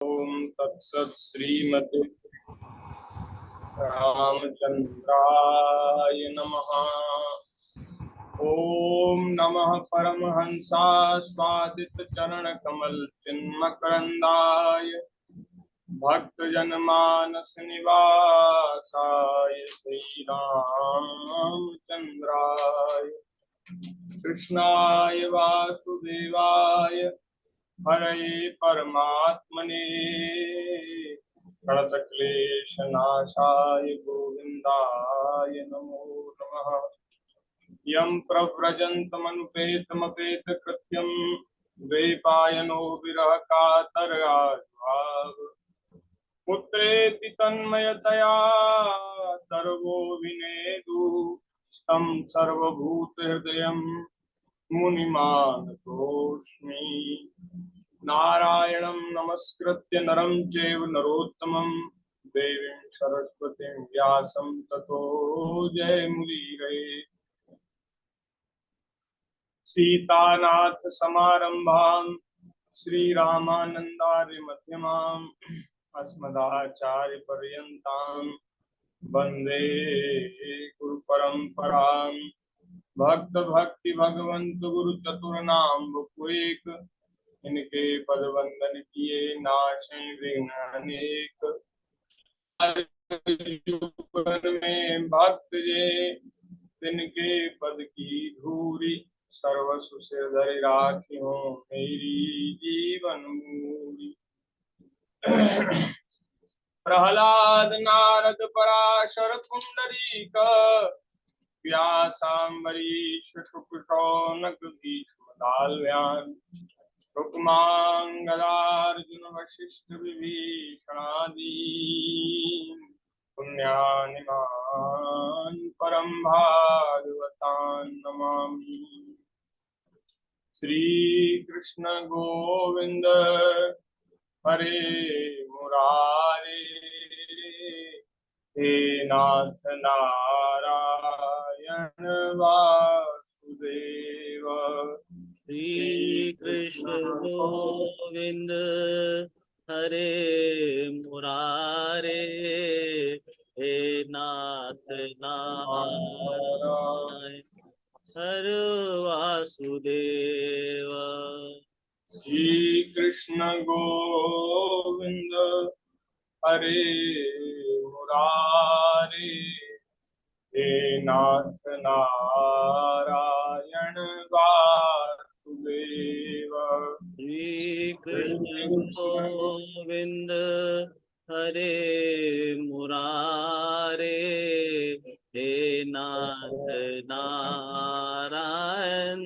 ओम तत्सत् श्रीमते रामचंद्राय नमः। ओम नमः परमहंसास्वादित चरण कमल चिन्मकरंदाय भक्तजनमानस निवासाय श्रीरामचंद्राय कृष्णाय वासुदेवाय हरे परमात्मने प्रणतक्लेशनाशाय गोविंदाय नमो नमः। यं प्रव्रजन्तमनुपेतमपेतकृत्यं द्वैपायनो विरह कातराग पुत्रेति तन्मयतया सर्वो विनेदु तं सर्वभूतहृदयं मुनिमानतोऽस्मि। नारायणं नमस्कृत्य नरं चैव नरोत्तमं देवीं सरस्वतीं व्यासं ततो जयमुदीरये। सीतानाथ समारंभां श्रीरामानंदार्य मध्यमाम् अस्मदाचार्यपर्यन्तां वन्दे गुरुपरम्परां। भक्त भक्ति भगवंत गुरु चतुर्नाम बुक इनके पद वंदन किए नाशे विघ्न अनेक। में भक्त जे तिनके पद की धूरी सर्वसु सिर धरि राखी हो मेरी जीवन मूरी। प्रहलाद नारद पराशर पुंडरीक व्यासाम्बरीश शुक शौनक भीष्म दाल्व्यान् रुक्मांगदार्जुन वशिष्ठ विभीषणादीन् पुण्यानिमान् परम भागवतान् नमामि। श्री कृष्ण गोविंद हरे मुरारे हे नाथ नारायण वासुदेव। श्री कृष्ण गोविंद हरे मुरारे हे नाथ नारायण हरे वासुदेव। श्री कृष्ण गोविंद हरे मुरारे हे नाथ नारायण वासुदेव। श्री कृष्ण गोविंद हरे मुरारे हे नाथ नारायण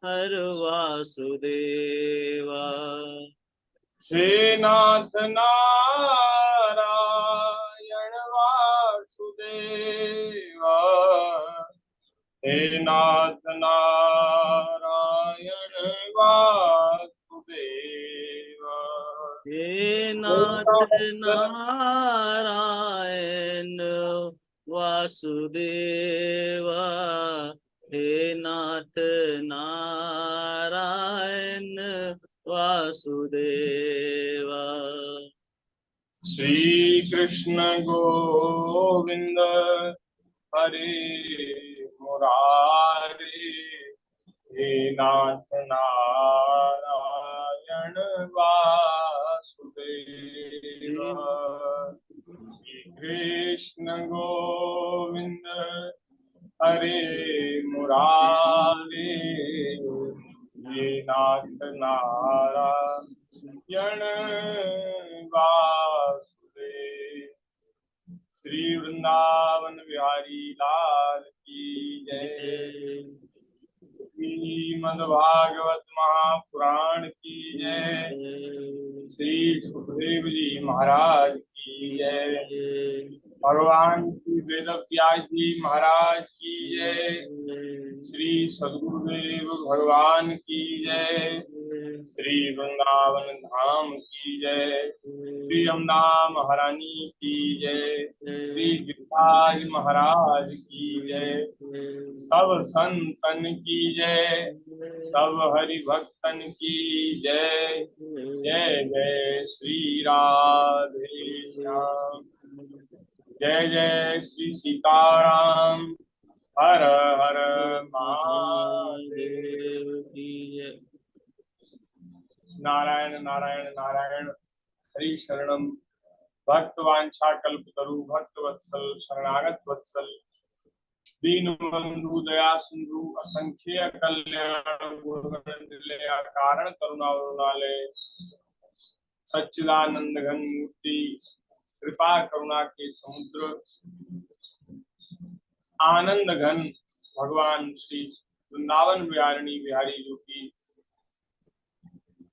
हर वासुदेव। हे नाथ नारायण वासुदेव। हे नाथ नारायण वासुदेव। हे नाथ नारायण वासुदेव। हे नाथ नारायण वासुदेव। श्री कृष्ण गोविंद हरे मुरारे हे नाथ नारायण वासुदेव। श्री कृष्ण गोविंद हरे मुरारे हे नाथ नारायण वासुदेव। श्री वृंदावन बिहारी लाल की जय। श्रीमद्भागवत महापुराण की जय। श्री सुखदेव जी महाराज की जय। भगवान श्री वेद व्यास जी महाराज की जय। श्री सद्गुरुदेव भगवान की जय। श्री वृंदावन धाम की जय। श्री यमुना महारानी की जय। श्री गिरिराज महाराज की जय। सब संतन की जय। सब हरि भक्तन की जय। जय जय श्री राधे श्याम। जय जय श्री सीताराम। हर हर महादेव। की जय। नारायण नारायण नारायण। हरि शरणम। भक्तवांछा कल्पतरु भक्त वत्सल शरणागत वत्सल दीन बंधु दया सिंधु असंख्य कल्याण गुणनिलय कारण करुणावरुणालय सच्चिदानंद घन मूर्ति कृपा करुणा के समुद्र आनंद घन भगवान श्री वृंदावन बिहारिणी बिहारी जो की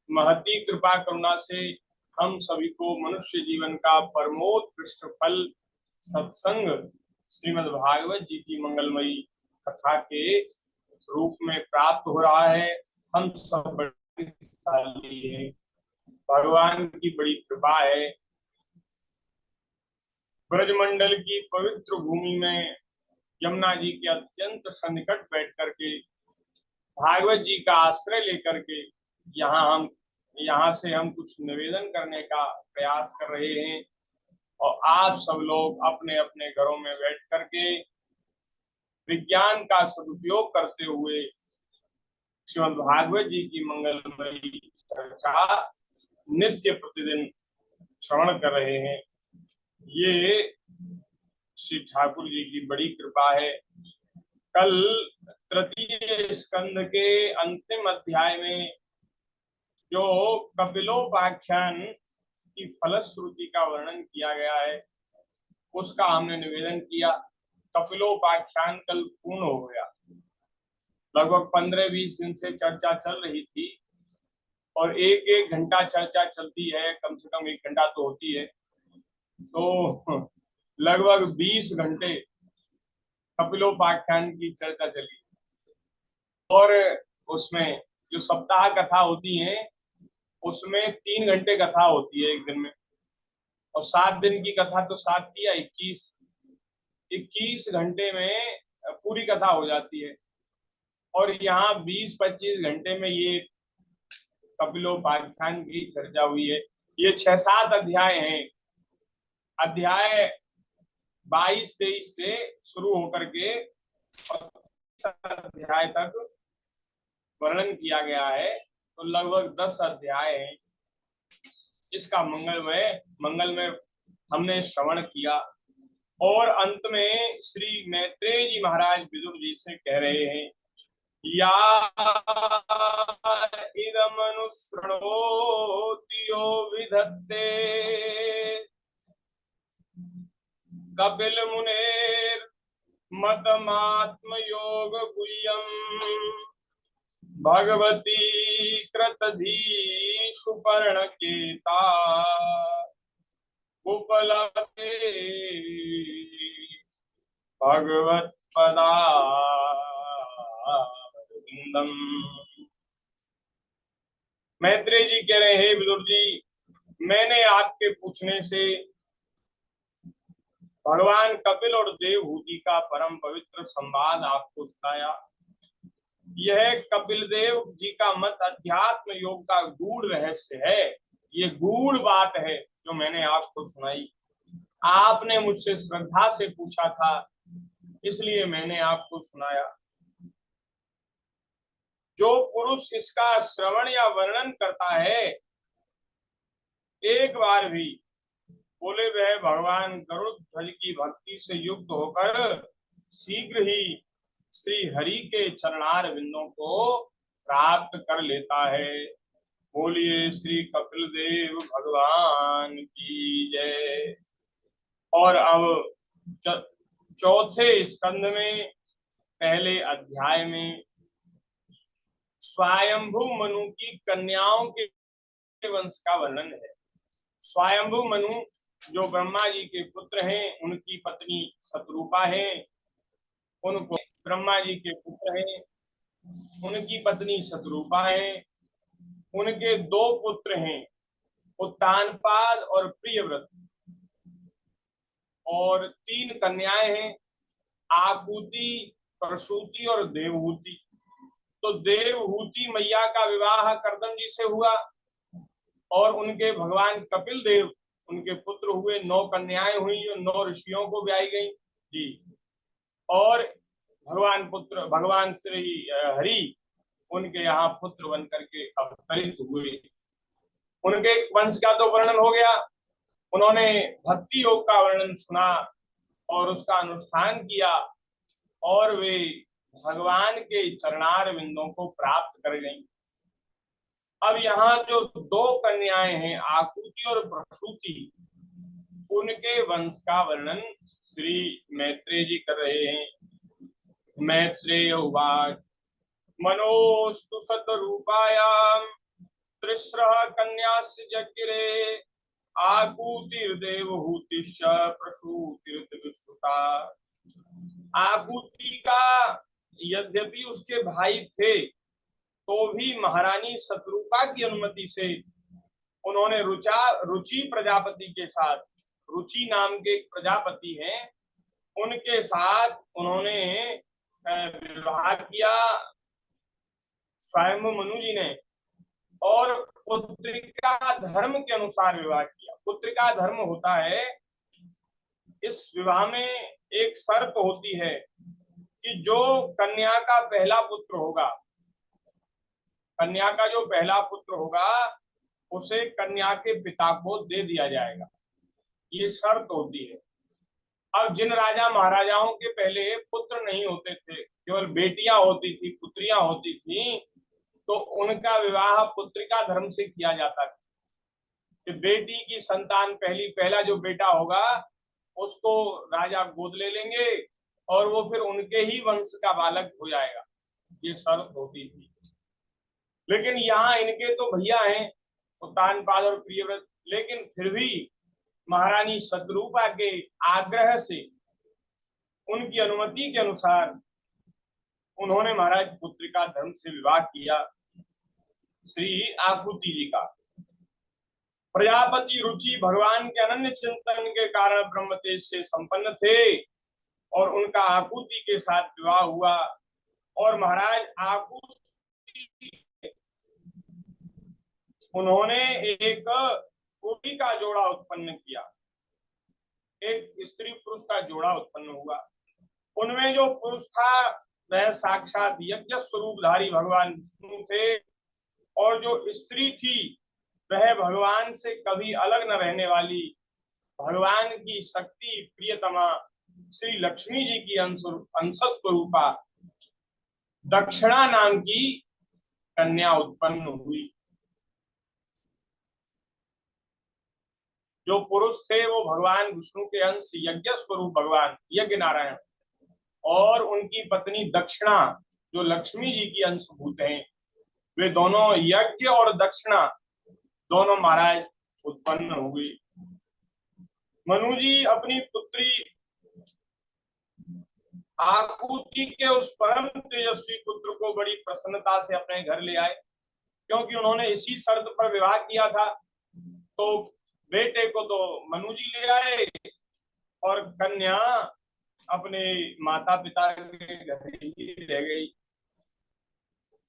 महती कृपा करुणा से हम सभी को मनुष्य जीवन का परमोत्कृष्ट फल सत्संग श्रीमद् भागवत जी की मंगलमयी कथा के रूप में प्राप्त हो रहा है। हम सब भाग्यशाली हैं, भगवान की बड़ी कृपा है। ब्रजमंडल की पवित्र भूमि में यमुना जी के अत्यंत सन्निकट बैठ करके भागवत जी का आश्रय लेकर के यहाँ से हम कुछ निवेदन करने का प्रयास कर रहे हैं और आप सब लोग अपने अपने घरों में बैठ करके विज्ञान का सदुपयोग करते हुए श्रीमद् भागवत जी की मंगलमयी चर्चा नित्य प्रतिदिन श्रवण कर रहे हैं। ये श्री ठाकुर जी की बड़ी कृपा है। कल तृतीय स्कंध के अंतिम अध्याय में जो कपिलोपाख्यान की फलश्रुति का वर्णन किया गया है उसका हमने निवेदन किया। कपिलोपाख्यान कल पूर्ण हो गया। लगभग 15-20 दिन से चर्चा चल रही थी और एक एक घंटा चर्चा चलती है, कम से कम 1 घंटा तो होती है, तो लगभग 20 घंटे कपिलोपाख्यान की चर्चा चली। और उसमें जो सप्ताह कथा होती है उसमें 3 घंटे कथा होती है एक दिन में, और 7 दिन की कथा तो 7 किया 21 घंटे में पूरी कथा हो जाती है। और यहाँ 20-25 घंटे में ये कपिलोपाख्यान की चर्चा हुई है। ये 6-7 अध्याय हैं। अध्याय 22-23 से शुरू होकर के अध्याय तक वर्णन किया गया है, तो लगभग 10 अध्याय हैं। इसका मंगल में हमने श्रवण किया और अंत में श्री मैत्रेय जी महाराज विदुर जी से कह रहे हैं, या इदमनुसृणोति यो विधत्ते कपिल मुनेर मतमात्म योग गुह्यम भगवती कृतधी सुपर्ण केता उपलब्धे भगवत पदारविंदम। मैत्रेय जी कह रहे हैं, विदुर जी, मैंने आपके पूछने से भगवान कपिल और देवहूति का परम पवित्र संवाद आपको सुनाया। यह कपिल देव जी का मत अध्यात्म योग का गूढ़ रहस्य है। ये गूढ़ बात है जो मैंने आपको सुनाई। आपने मुझसे श्रद्धा से पूछा था, इसलिए मैंने आपको सुनाया। जो पुरुष इसका श्रवण या वर्णन करता है, एक बार भी बोले वह भगवान गरुड़ ध्वज की भक्ति से युक्त होकर शीघ्र ही श्री हरि के चरणार बिंदों को प्राप्त कर लेता है। बोलिए श्री कपिल देव भगवान की जय। और अब चौथे स्कंद में पहले अध्याय में स्वयंभू मनु की कन्याओं के वंश का वर्णन है। स्वयंभू मनु जो ब्रह्मा जी के पुत्र हैं, उनकी पत्नी शतरूपा है। उनको ब्रह्मा जी के पुत्र हैं, उनकी पत्नी शतरूपा है। उनके 2 पुत्र हैं, उत्तानपाद और प्रियव्रत, और 3 कन्याएं हैं, आकुति, प्रसूति और देवहूति। तो देवहूति मैया का विवाह करदम जी से हुआ और उनके भगवान कपिल देव उनके पुत्र हुए, 9 कन्याएं हुई जो 9 ऋषियों को ब्याई गई जी। और भगवान श्री हरि उनके यहाँ पुत्र बन करके अवतरित हुए। उनके वंश का तो वर्णन हो गया। उन्होंने भक्ति योग का वर्णन सुना और उसका अनुष्ठान किया और वे भगवान के चरणार बिंदों को प्राप्त कर गईं। अब यहाँ जो 2 कन्याएं हैं आकुति और प्रसूति, उनके वंश का वर्णन श्री मैत्रेय जी कर रहे हैं। मैत्रेय उवाच मनोस्तु सतरूपायां त्रिस्रः कन्यास्य जज्ञिरे आकुतिर्देवहूतिश्च प्रसूतिर्विश्रुता। आकुति का यद्यपि उसके भाई थे तो भी महारानी शत्रुपा की अनुमति से उन्होंने रुचि प्रजापति के साथ, रुचि नाम के एक प्रजापति हैं, उनके साथ उन्होंने विवाह किया स्वयं मनु जी ने, और पुत्रिका धर्म के अनुसार विवाह किया। पुत्रिका धर्म होता है, इस विवाह में एक शर्त होती है कि जो कन्या का पहला पुत्र होगा, कन्या का जो पहला पुत्र होगा उसे कन्या के पिता को दे दिया जाएगा, ये शर्त होती है। अब जिन राजा महाराजाओं के पहले पुत्र नहीं होते थे, केवल बेटियां होती थी, पुत्रियां होती थी, तो उनका विवाह पुत्रिका धर्म से किया जाता था कि बेटी की संतान पहला जो बेटा होगा उसको राजा गोद ले लेंगे और वो फिर उनके ही वंश का बालक हो जाएगा, ये शर्त होती थी। लेकिन यहाँ इनके तो भैया हैं उत्तानपाद और प्रियव्रत, लेकिन फिर भी महारानी शत्रुपा के आग्रह से, उनकी अनुमति के अनुसार उन्होंने महाराज पुत्रिका धर्म से विवाह किया श्री आकुति जी का। प्रजापति रुचि भगवान के अनन्य चिंतन के कारण ब्रह्म तेज से संपन्न थे और उनका आकुति के साथ विवाह हुआ। और महाराज आकुति उन्होंने एक कोटि का जोड़ा उत्पन्न किया, एक स्त्री पुरुष का जोड़ा उत्पन्न हुआ। उनमें जो पुरुष था वह साक्षात यज्ञ स्वरूपधारी भगवान विष्णु थे, और जो स्त्री थी वह भगवान से कभी अलग न रहने वाली भगवान की शक्ति प्रियतमा श्री लक्ष्मी जी की अंश स्वरूपा दक्षिणा नाम की कन्या उत्पन्न हुई। जो पुरुष थे वो भगवान विष्णु के अंश यज्ञ स्वरूप भगवान यज्ञ नारायण, और उनकी पत्नी दक्षिणा जो लक्ष्मी जी की अंशभूत हैं, वे दोनों यज्ञ और दक्षिणा दोनों महाराज उत्पन्न हो गई। मनु जी अपनी पुत्री आकुति के उस परम तेजस्वी पुत्र को बड़ी प्रसन्नता से अपने घर ले आए, क्योंकि उन्होंने इसी शर्त पर विवाह किया था। तो बेटे को तो मनु जी ले आए और कन्या अपने माता पिता के घर ही रह गई।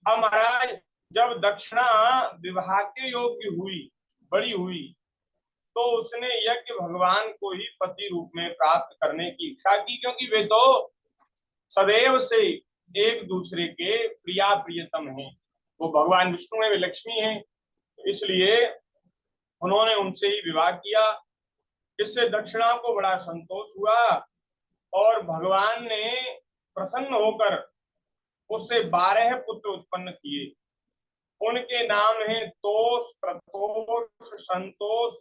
अब महाराज जब दक्षिणा विवाह के योग्य हुई, बड़ी हुई, तो उसने यज्ञ भगवान को ही पति रूप में प्राप्त करने की इच्छा की, क्योंकि वे तो सदैव से एक दूसरे के प्रिया प्रियतम हैं। वो भगवान विष्णु है, वे लक्ष्मी हैं, इसलिए उन्होंने उनसे ही विवाह किया। इससे दक्षिणा को बड़ा संतोष हुआ और भगवान ने प्रसन्न होकर उससे 12 पुत्र उत्पन्न किए। उनके नाम हैं तोष, प्रतोष, संतोष,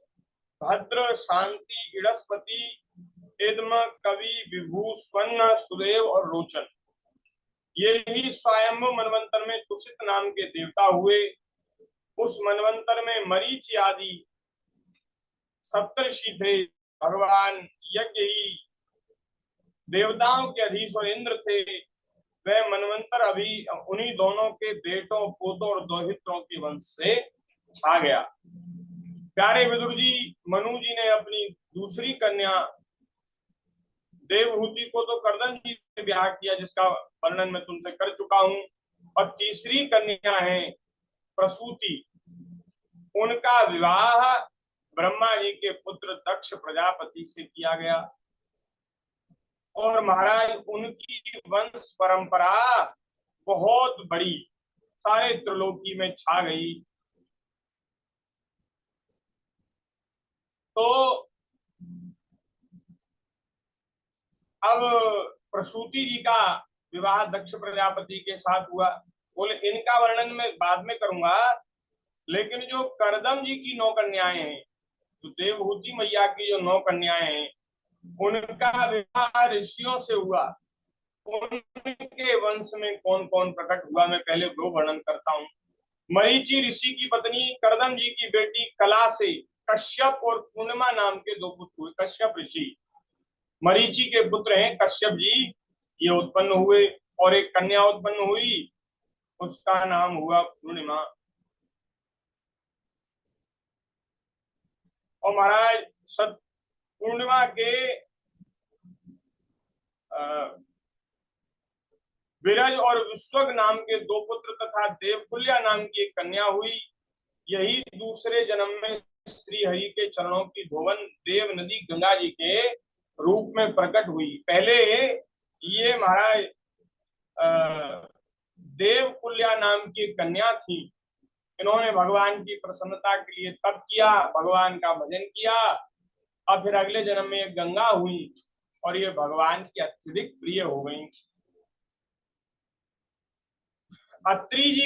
भद्र, शांति, इड़स्पति, इद्म, कवि, विभू, स्वर्ण, सुदेव और रोचन। ये ही स्वयंभू मनवंतर में तुषित नाम के देवता हुए। उस मनवंतर में मरीचि आदि सप्तर्षि थे। भगवान यज्ञ ही देवताओं के अधीश्वर इंद्र थे। वह मनवंतर अभी उन्हीं दोनों के बेटों, पोतों और दोहित्रों के वंश से छा गया। प्यारे विदुर जी, मनु जी ने अपनी दूसरी कन्या देवहूति को तो कर्दन जी से ब्याह किया, जिसका वर्णन मैं तुमसे कर चुका हूं। और तीसरी कन्या है प्रसूति। उनका विवाह ब्रह्मा जी के पुत्र दक्ष प्रजापति से किया गया और महाराज उनकी वंश परंपरा बहुत बड़ी, सारे त्रिलोकी में छा गई। तो अब प्रसूति जी का विवाह दक्ष प्रजापति के साथ हुआ। बोले इनका वर्णन मैं बाद में करूंगा, लेकिन जो करदम जी की 9 कन्याएं हैं, तो देवहूति मैया की जो 9 कन्याएं हैं, उनका विवाह ऋषियों से हुआ। उनके वंश में कौन कौन प्रकट हुआ, मैं पहले वो वर्णन करता हूँ। मरीचि ऋषि की पत्नी करदम जी की बेटी कला से कश्यप और पूर्णिमा नाम के 2 पुत्र हुए। कश्यप ऋषि मरीचि के पुत्र हैं कश्यप जी, ये उत्पन्न हुए और एक कन्या उत्पन्न हुई, उसका नाम हुआ पूर्णिमा। और महाराज पूर्णिमा के विरज और विश्वक नाम के 2 पुत्र तथा देवकुल्या नाम की एक कन्या हुई। यही दूसरे जन्म में श्री हरि के चरणों की धोवन देव नदी गंगा जी के रूप में प्रकट हुई। पहले ये महाराज देवकुल्या नाम की कन्या थी। इन्होंने भगवान की प्रसन्नता के लिए तप किया, भगवान का भजन किया, और फिर अगले जन्म में गंगा हुई और ये भगवान की अत्यधिक प्रिय हो गई। अत्रि जी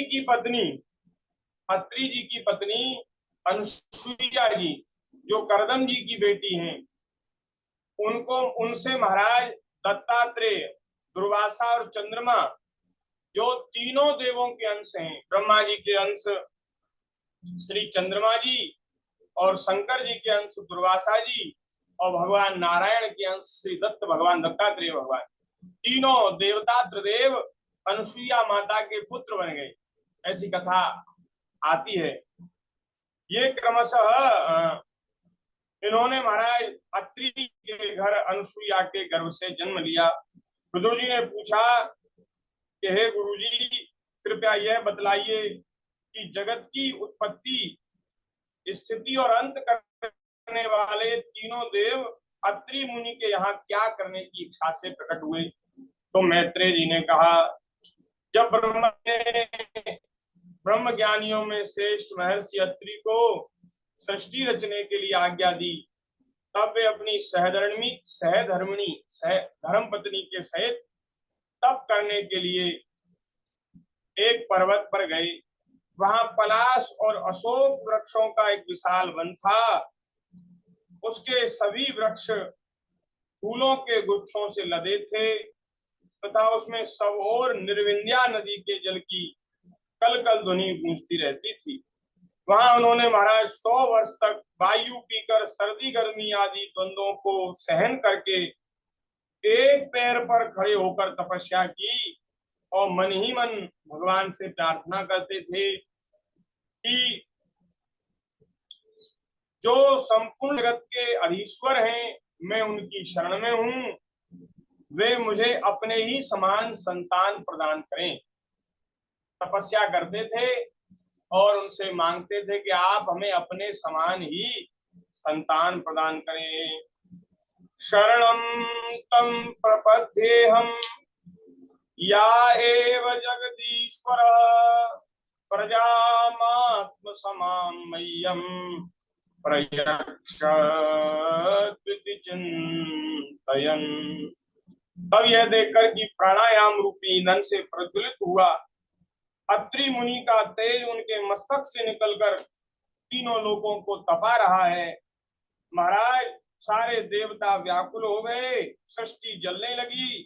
की पत्नी अनुसुईया जी, जो करदम जी की बेटी हैं, उनसे महाराज दत्तात्रेय, दुर्वासा और चंद्रमा, जो तीनों देवों के अंश हैं, ब्रह्मा जी के अंश श्री चंद्रमा जी, और शंकर जी के अंश दुर्वासा जी, और भगवान नारायण के अंश श्री दत्त भगवान, दत्तात्रेय भगवान, तीनों देवता त्रिदेव अनुसुईया माता के पुत्र बन गए, ऐसी कथा आती है। ये क्रमशः इन्होंने महाराज अत्रि के घर अनुसुईया के गर्भ से जन्म लिया। विदुर जी ने पूछा कि हे गुरुजी, कृपया यह बतलाइए कि जगत की उत्पत्ति, स्थिति और अंत करने वाले तीनों देव अत्रि मुनि के यहाँ क्या करने की इच्छा से प्रकट हुए। तो मैत्रेय जी ने कहा, जब ब्रह्म ज्ञानियों में श्रेष्ठ महर्षि अत्रि को सृष्टि रचने के लिए आज्ञा दी, तब वे अपनी धर्म पत्नी के सहित तप करने के लिए एक पर्वत पर गए। वहां पलाश और अशोक वृक्षों का एक विशाल वन था। उसके सभी वृक्ष फूलों के गुच्छों से लदे थे तथा उसमें सब और निर्विंध्या नदी के जल की कल कल ध्वनि गूंजती रहती थी। वहां उन्होंने महाराज 100 वर्ष तक वायु पीकर सर्दी गर्मी आदि द्वंद्वों को सहन करके एक पैर पर खड़े होकर तपस्या की और मन ही मन भगवान से प्रार्थना करते थे कि जो संपूर्ण जगत के अधीश्वर हैं, मैं उनकी शरण में हूं, वे मुझे अपने ही समान संतान प्रदान करें। तपस्या करते थे और उनसे मांगते थे कि आप हमें अपने समान ही संतान प्रदान करें। शरणं तं प्रपद्येऽहं या एव जगदीश्वरः प्रजामात्म समां मह्यं प्रयच्छत्विति चिन्तयन्। तब यह देखकर कि प्राणायाम रूपी ईंधन से प्रज्वलित हुआ अत्रि मुनि का तेज उनके मस्तक से निकलकर तीनों लोगों को तपा रहा है, महाराज सारे देवता व्याकुल हो गए, सृष्टि जलने लगी।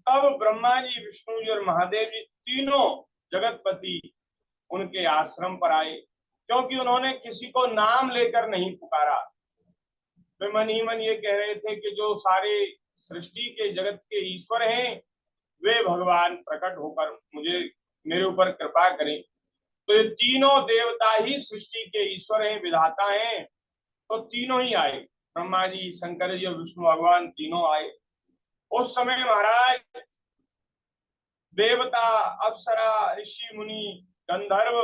तब ब्रह्मा जी, विष्णु जी और महादेव जी तीनों जगतपति उनके आश्रम पर आए, क्योंकि उन्होंने किसी को नाम लेकर नहीं पुकारा। वे मन ही मन ये कह रहे थे कि जो सारे सृष्टि के जगत के ईश्वर हैं, वे भगवान प्रकट होकर मेरे ऊपर कृपा करें। तो ये तीनों देवता ही सृष्टि के ईश्वर हैं, विधाता हैं। तो तीनों ही आए, ब्रह्मा जी, शंकर जी और विष्णु भगवान तीनों आए। उस समय महाराज देवता, अप्सरा, ऋषि मुनि, गंधर्व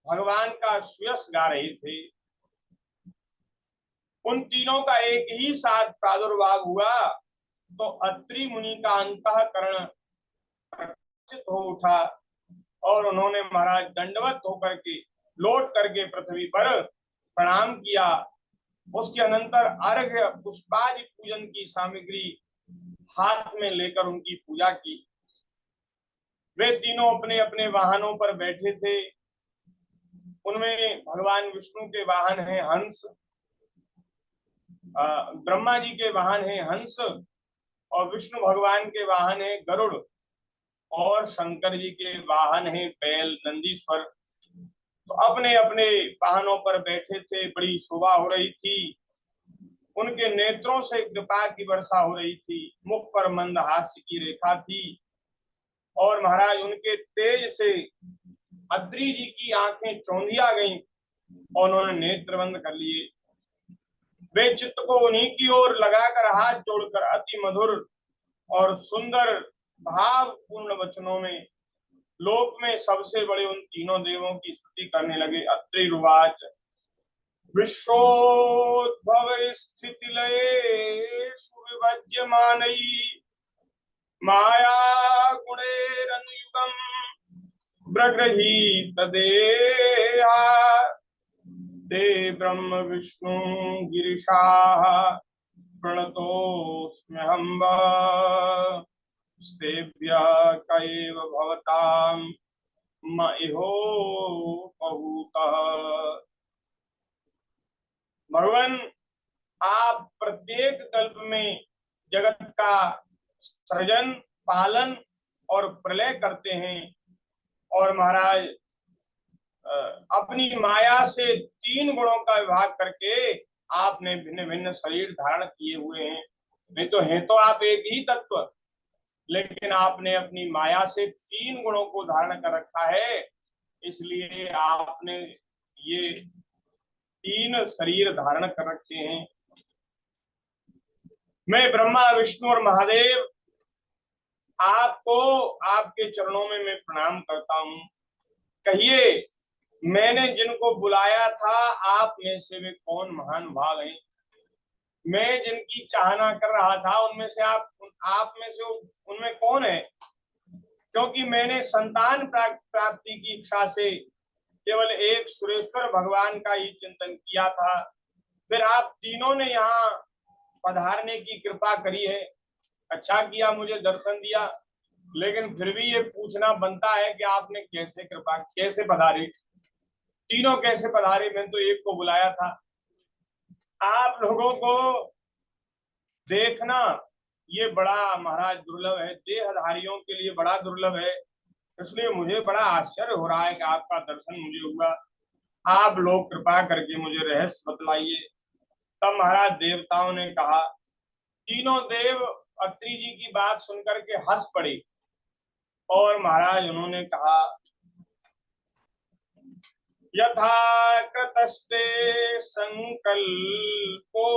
भगवान का सुयश गा रहे थे। उन तीनों का एक ही साथ प्रादुर्भाव हुआ तो अत्रि मुनि का अंतःकरण प्रकाशित हो उठा और उन्होंने महाराज दंडवत होकर के लौट करके पृथ्वी पर प्रणाम किया। उसके अनंतर अर्घ्य पुष्पादि पूजन की सामग्री हाथ में लेकर उनकी पूजा की। वे तीनों अपने अपने वाहनों पर बैठे थे। उनमें भगवान विष्णु के वाहन है हंस, ब्रह्मा जी के वाहन है हंस, और विष्णु भगवान के वाहन है गरुड़, और शंकर जी के वाहन है बैल नंदीश्वर। तो अपने अपने वाहनों पर बैठे थे। बड़ी शोभा हो रही थी। उनके नेत्रों से कृपा की वर्षा हो रही थी। मुख पर मंद हास्य की रेखा थी और महाराज उनके तेज से अत्रि जी की आंखें चौंधिया गईं और उन्होंने नेत्र बंद कर लिए। वे चित्त को उन्हीं की ओर लगाकर हाथ जोड़कर अति मधुर और सुंदर भावपूर्ण वचनों में लोक में सबसे बड़े उन तीनों देवों की स्तुति करने लगे। अत्रि रुवाच विश्वोद्भव स्थिति लयेषु विभज्यमानैः माया गुणैरनुयुगम् प्रगृहीत देहा ते ब्रह्म विष्णु गिरिशाः प्रणतोऽस्म्यहं स्तेभ्यः कैव भवतां मइहो पहूतः। भगवान, आप प्रत्येक कल्प में जगत का सृजन, पालन और प्रलय करते हैं और महाराज अपनी माया से तीन गुणों का विभाग करके आपने भिन्न भिन्न शरीर धारण किए हुए हैं। नहीं तो हैं तो आप एक ही तत्व, लेकिन आपने अपनी माया से तीन गुणों को धारण कर रखा है। इसलिए आपने ये तीन शरीर धारण कर रखे हैं। मैं ब्रह्मा विष्णु और महादेव आपको आपके चरणों में मैं प्रणाम करता हूँ। कहिए, मैंने जिनको बुलाया था आप में से वे कौन महान भाव हैं? मैं जिनकी चाहना कर रहा था उनमें से आप में से उनमें कौन है? क्योंकि मैंने संतान प्राप्ति की इच्छा से केवल एक सुरेश्वर भगवान का ही चिंतन किया था। फिर आप तीनों ने यहाँ पधारने की कृपा करी है। अच्छा किया, मुझे दर्शन दिया। लेकिन फिर भी ये पूछना बनता है कि आपने कैसे कृपा, कैसे पधारे, तीनों कैसे पधारे? मैंने तो एक को बुलाया था। आप लोगों को देखना ये बड़ा महाराज दुर्लभ है, देहधारियों के लिए बड़ा दुर्लभ है। इसलिए मुझे बड़ा आश्चर्य हो रहा है कि आपका दर्शन मुझे हुआ। आप लोग कृपा करके मुझे रहस्य बतलाइए। तब महाराज देवताओं ने कहा, तीनों देव अत्रि जी की बात सुनकर के हंस पड़े और महाराज उन्होंने कहा, यथा कृतस्ते संकल्पो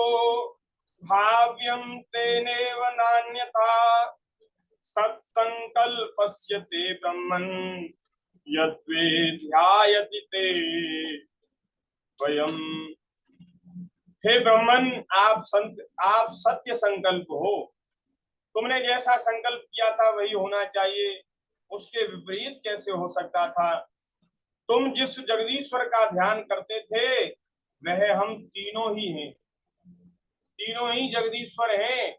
भाव्यं तेनेव नान्यथा सत्संकल्पस्य ते ब्रह्मन् यद्वे ध्यायति ते स्वयं। हे ब्रह्मन, आप सत्य संकल्प हो। तुमने जैसा संकल्प किया था वही होना चाहिए, उसके विपरीत कैसे हो सकता था? तुम जिस जगदीश्वर का ध्यान करते थे वह हम तीनों ही हैं। तीनों ही जगदीश्वर हैं।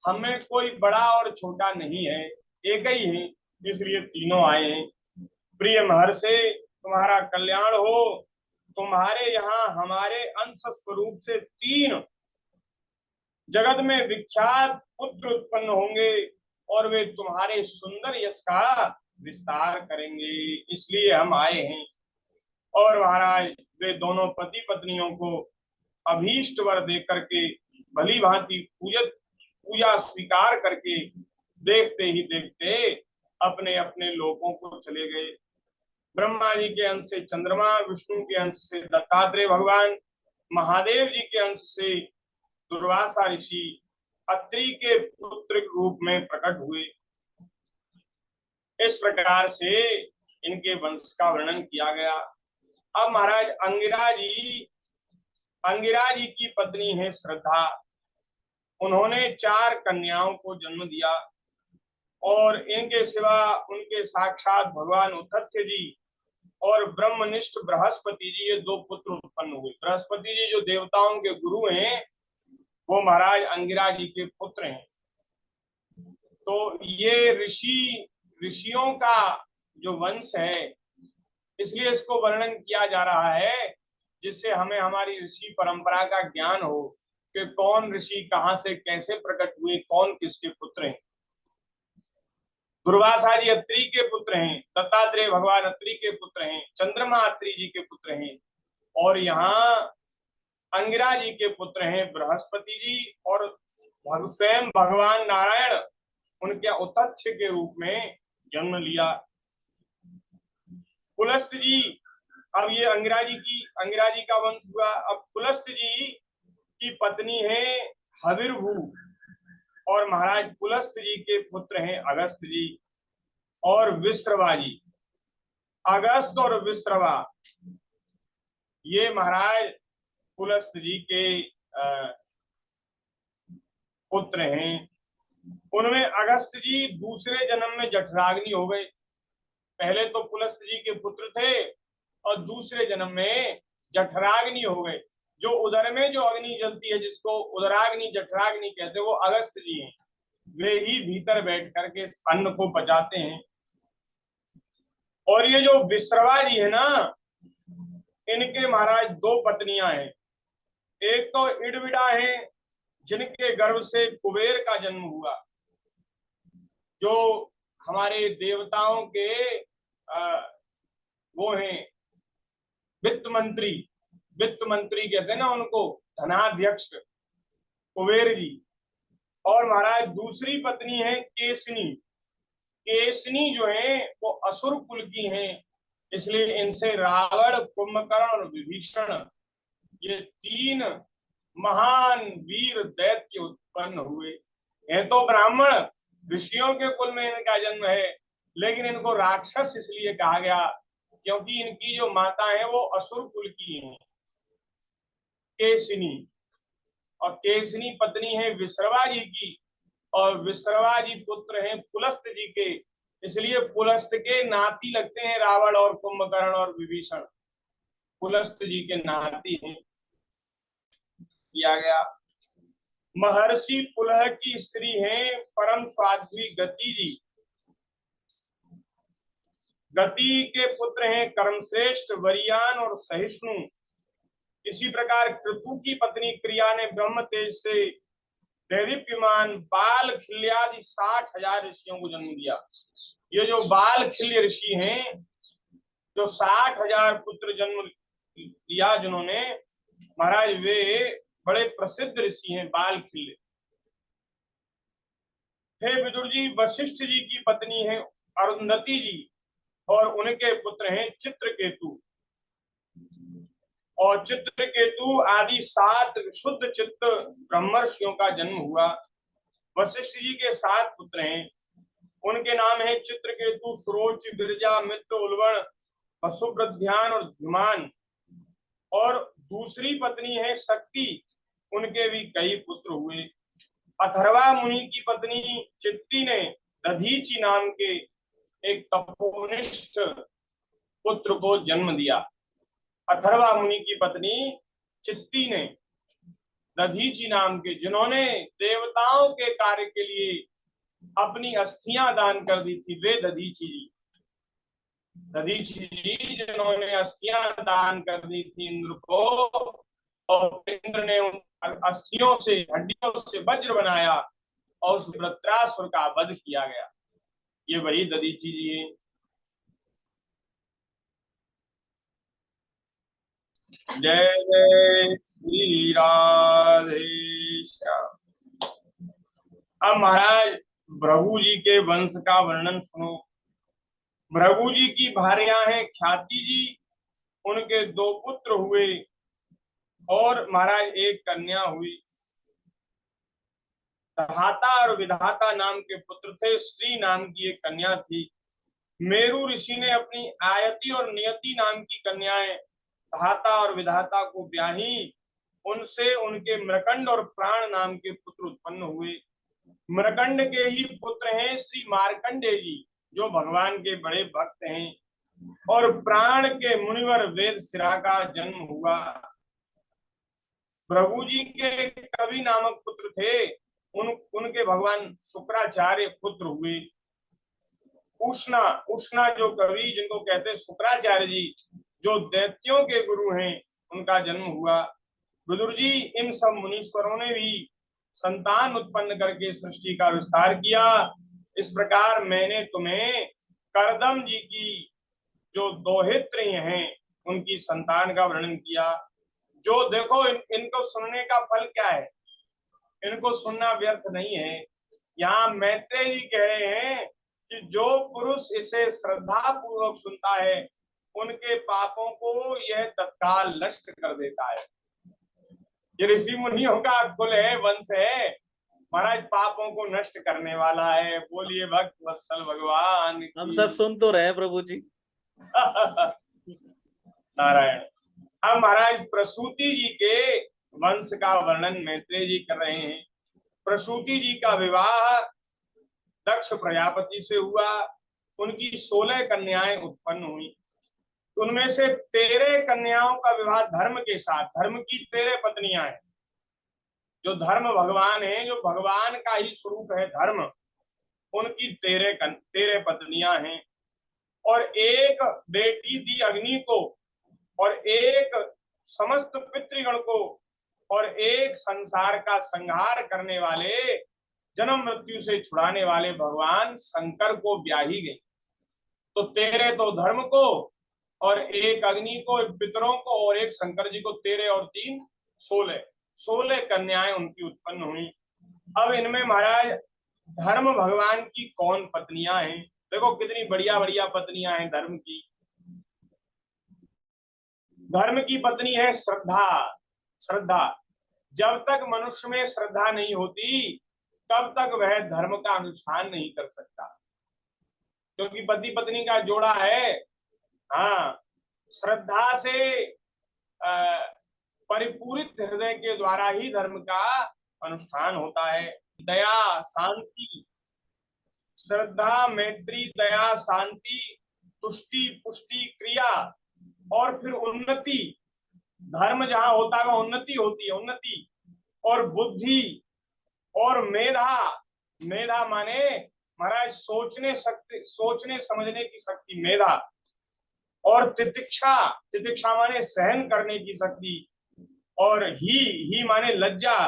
हमें कोई बड़ा और छोटा नहीं है, एक ही है। इसलिए तीनों आए हैं। प्रिय महर्षि, तुम्हारा कल्याण हो। तुम्हारे यहाँ हमारे अंश स्वरूप से तीन जगत में विख्यात पुत्र उत्पन्न होंगे और वे तुम्हारे सुंदर यश का विस्तार करेंगे। इसलिए हम आए हैं। और महाराज वे दोनों पति पत्नियों को अभीष्ट वर दे करके भली भांति पूजा स्वीकार करके देखते ही देखते अपने अपने लोकों को चले गए। ब्रह्मा जी के अंश से चंद्रमा, विष्णु के अंश से दत्तात्रेय भगवान, महादेव जी के अंश से दुर्वासा ऋषि अत्रि के पुत्र रूप में प्रकट हुए। इस प्रकार से इनके वंश का वर्णन किया गया। अब महाराज अंगिरा जी की पत्नी है श्रद्धा। उन्होंने 4 कन्याओं को जन्म दिया और इनके सिवा उनके साक्षात भगवान उतथ्य जी और ब्रह्मनिष्ठ बृहस्पति जी, ये 2 पुत्र उत्पन्न हुए। बृहस्पति जी जो देवताओं के गुरु हैं, वो महाराज अंगिरा जी के पुत्र हैं। तो ये ऋषियों का जो वंश है, इसलिए इसको वर्णन किया जा रहा है, जिससे हमें हमारी ऋषि परंपरा का ज्ञान हो कि कौन ऋषि कहाँ से कैसे प्रकट हुए, कौन किसके पुत्र हैं। दुर्वासा जी अत्रि के पुत्र हैं, दत्तात्रेय भगवान अत्रि के पुत्र हैं, चंद्रमा अत्रि जी के पुत्र हैं, और यहाँ अंगिरा जी के पुत्र हैं बृहस्पति जी, और स्वयं भगवान नारायण उनके उतथ्य के रूप में जन्म लिया। पुलस्त जी, अब ये अंगिरा जी का वंश हुआ। अब पुलस्त जी की पत्नी है हविर्भू, और महाराज पुलस्त जी के पुत्र हैं अगस्त जी और विश्रवा जी। अगस्त और विश्रवा ये महाराज पुलस्त जी के पुत्र हैं। उनमें अगस्त जी दूसरे जन्म में जठराग्नि हो गए। पहले तो पुलस्त जी के पुत्र थे और दूसरे जन्म में जठराग्नि हो गए। जो उदर में जो अग्नि जलती है, जिसको उदराग्नि जठराग्नि कहते हैं, वो अगस्त जी हैं। वे ही भीतर बैठ करके अन्न को पचाते हैं। और ये जो विश्रवा जी है ना, इनके महाराज 2 पत्नियां हैं। एक तो इडविडा है, जिनके गर्भ से कुबेर का जन्म हुआ, जो हमारे देवताओं के वो हैं वित्त मंत्री कहते हैं ना उनको, धनाध्यक्ष कुबेर जी। और महाराज दूसरी पत्नी है केसनी जो है वो असुर कुल की हैं, इसलिए इनसे रावण, कुंभकर्ण और विभीषण, ये 3 महान वीर दैत्य उत्पन्न हुए हैं। तो ब्राह्मण ऋषियों के कुल में इनका जन्म है, लेकिन इनको राक्षस इसलिए कहा गया क्योंकि इनकी जो माता है वो असुर कुल की है, केसनी। और केसनी पत्नी है विश्रवा जी की, और विश्रवा जी पुत्र हैं पुलस्त जी के, इसलिए पुलस्त के नाती लगते हैं रावण और कुंभकर्ण और विभीषण, पुलस्त जी के नाती हैं। किया गया। महर्षि पुलह की स्त्री हैं परम साध्वी गति जी। गति के पुत्र हैं कर्मश्रेष्ठ, वरियान और सहिष्णु। इसी प्रकार क्रतु की पत्नी क्रिया ने ब्रह्म तेज से दैदीप्यमान बाल खिल्यादि 60,000 ऋषियों को जन्म दिया। ये जो बाल खिल्य ऋषि हैं, जो 60,000 पुत्र जन्म दिया जिन्होंने, महाराज वे बड़े प्रसिद्ध ऋषि हैं बाल खिल्य। हे विदुर जी, वशिष्ठ जी की पत्नी है अरुंधति जी, और उनके पुत्र हैं चित्रकेतु। और चित्रकेतु आदि 7 शुद्ध चित्त ब्रह्मर्षियों का जन्म हुआ। वशिष्ठ जी के 7 पुत्र हैं, उनके नाम है चित्रकेतु, सुरोच, बिरजा, मित्र, उलवण, वसुप्रध्यान और धुमान। और दूसरी पत्नी है शक्ति, उनके भी कई पुत्र हुए। अथर्वा मुनि की पत्नी चित्ती ने दधीचि नाम के एक तपोनिष्ठ पुत्र को जन्म दिया। अथर्वा मुनि की पत्नी चित्ती ने दधीचि नाम के, जिन्होंने देवताओं के कार्य के लिए अपनी अस्थियां दान कर दी थी, वे दधीचि जी जिन्होंने अस्थियां दान कर दी थी इंद्र को, और इंद्र ने उन अस्थियों से, हड्डियों से वज्र बनाया और उस वृत्रासुर का वध किया गया। ये वही दधीचि जी है। जय जय श्री राधे श्याम। अब महाराज भृगु जी के वंश का वर्णन सुनो। भृगु जी की भार्या हैं ख्याति जी, उनके 2 पुत्र हुए और महाराज एक कन्या हुई। धाता और विधाता नाम के पुत्र थे, श्री नाम की एक कन्या थी। मेरु ऋषि ने अपनी आयति और नियति नाम की कन्याएं धाता और विधाता को ब्याही, उनसे उनके मृकंड और प्राण नाम के पुत्र उत्पन्न हुए। मृकंड के ही पुत्र हैं श्री मार्कंडेय जी, जो भगवान के बड़े भक्त हैं। और प्राण के मुनिवर वेद सिरा का जन्म हुआ। प्रभु जी के कवि नामक पुत्र थे, उनके भगवान शुक्राचार्य पुत्र हुए। उष्णा उष्णा जो कवि जिनको कहते हैं शुक्राचार्य जी, जो दैत्यों के गुरु हैं, उनका जन्म हुआ। विदुर जी, इन सब मुनीश्वरों ने भी संतान उत्पन्न करके सृष्टि का विस्तार किया। इस प्रकार मैंने तुम्हें करदम जी की जो दोहित्री हैं, उनकी संतान का वर्णन किया। जो देखो इनको सुनने का फल क्या है, इनको सुनना व्यर्थ नहीं है। यहाँ मैत्रेय जी कह रहे हैं कि जो पुरुष इसे श्रद्धा पूर्वक सुनता है, उनके पापों को यह तत्काल नष्ट कर देता है। ये ऋषि मुनियों का कुल है, वंश है महाराज, पापों को नष्ट करने वाला है। बोलिए भक्त वत्सल भगवान की। हम सब सुन तो रहे प्रभु जी। नारायण। अब महाराज प्रसूति जी के वंश का वर्णन मैत्रेय जी कर रहे हैं। प्रसूति जी का विवाह दक्ष प्रजापति से हुआ। उनकी 16 कन्याएं उत्पन्न हुई। उनमें से 13 कन्याओं का विवाह धर्म के साथ, धर्म की 13 पत्नियां हैं। जो धर्म भगवान है, जो भगवान का ही स्वरूप है धर्म, उनकी 13 पत्नियां हैं। और एक बेटी दी अग्नि को, और एक समस्त पितृगण को, और एक संसार का संहार करने वाले, जन्म मृत्यु से छुड़ाने वाले भगवान शंकर को ब्याही गई। तो 13 तो धर्म को, और एक अग्नि को, एक पितरों को, और एक शंकर जी को। 13 और 3 16 कन्याएं उनकी उत्पन्न हुई। अब इनमें महाराज धर्म भगवान की कौन पत्नियां हैं? देखो कितनी बढ़िया बढ़िया पत्नियां हैं धर्म की। धर्म की पत्नी है श्रद्धा। श्रद्धा, जब तक मनुष्य में श्रद्धा नहीं होती, तब तक वह धर्म का अनुष्ठान नहीं कर सकता। क्योंकि पति पत्नी का जोड़ा है। हाँ, श्रद्धा से परिपूरित हृदय के द्वारा ही धर्म का अनुष्ठान होता है। दया, शांति, श्रद्धा, मैत्री, दया, शांति, तुष्टि, पुष्टि, क्रिया, और फिर उन्नति। धर्म जहां होता है वह उन्नति होती है, उन्नति। और बुद्धि और मेधा। मेधा माने महाराज सोचने समझने की शक्ति, मेधा। और तितिक्षा, तितिक्षा माने सहन करने की शक्ति। और ही माने लज्जा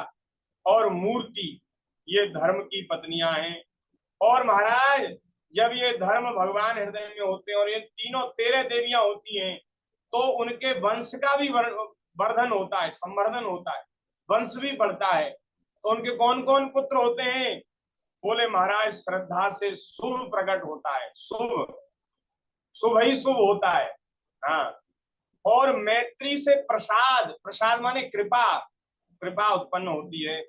और मूर्ति। ये धर्म की पत्नियां हैं। और महाराज जब ये धर्म भगवान हृदय में होते हैं, और ये तीनों 13 देवियां होती हैं, तो उनके वंश का भी वर्धन होता है, संवर्धन होता है, वंश भी बढ़ता है। तो उनके कौन कौन पुत्र होते हैं? बोले महाराज श्रद्धा से शुभ प्रकट होता है, शुभ, शुभ ही शुभ होता है। हाँ, और मैत्री से प्रसाद, प्रसाद माने कृपा, कृपा उत्पन्न होती है।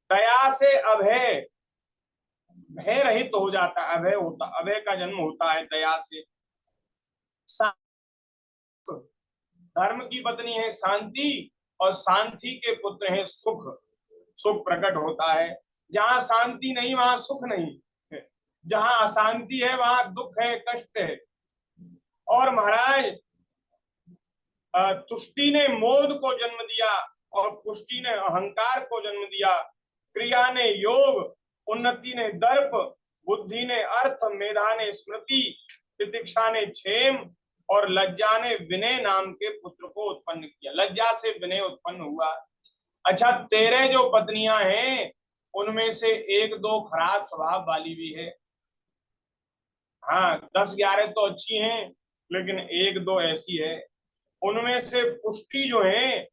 दया से अभय, भय रहित हो जाता है, अभय होता, अभय का जन्म होता है दया से। धर्म की पत्नी है शांति, और शांति के पुत्र हैं सुख, सुख प्रकट होता है। जहां शांति नहीं वहां सुख नहीं, जहां अशांति है वहां दुख है, कष्ट है। और महाराज तुष्टि ने मोद को जन्म दिया, और पुष्टि ने अहंकार को जन्म दिया। क्रिया ने योग, उन्नति ने दर्प, बुद्धि ने अर्थ, मेधा ने स्मृति, तितिक्षा ने क्षेम, और लज्जा ने विनय नाम के पुत्र को उत्पन्न किया। लज्जा से विनय उत्पन्न हुआ। अच्छा, 13 जो पत्नियां हैं, उनमें से 1-2 खराब स्वभाव वाली भी है। हाँ, 10-11 तो अच्छी हैं, लेकिन 1-2 ऐसी है। उनमें से पुष्टि जो है,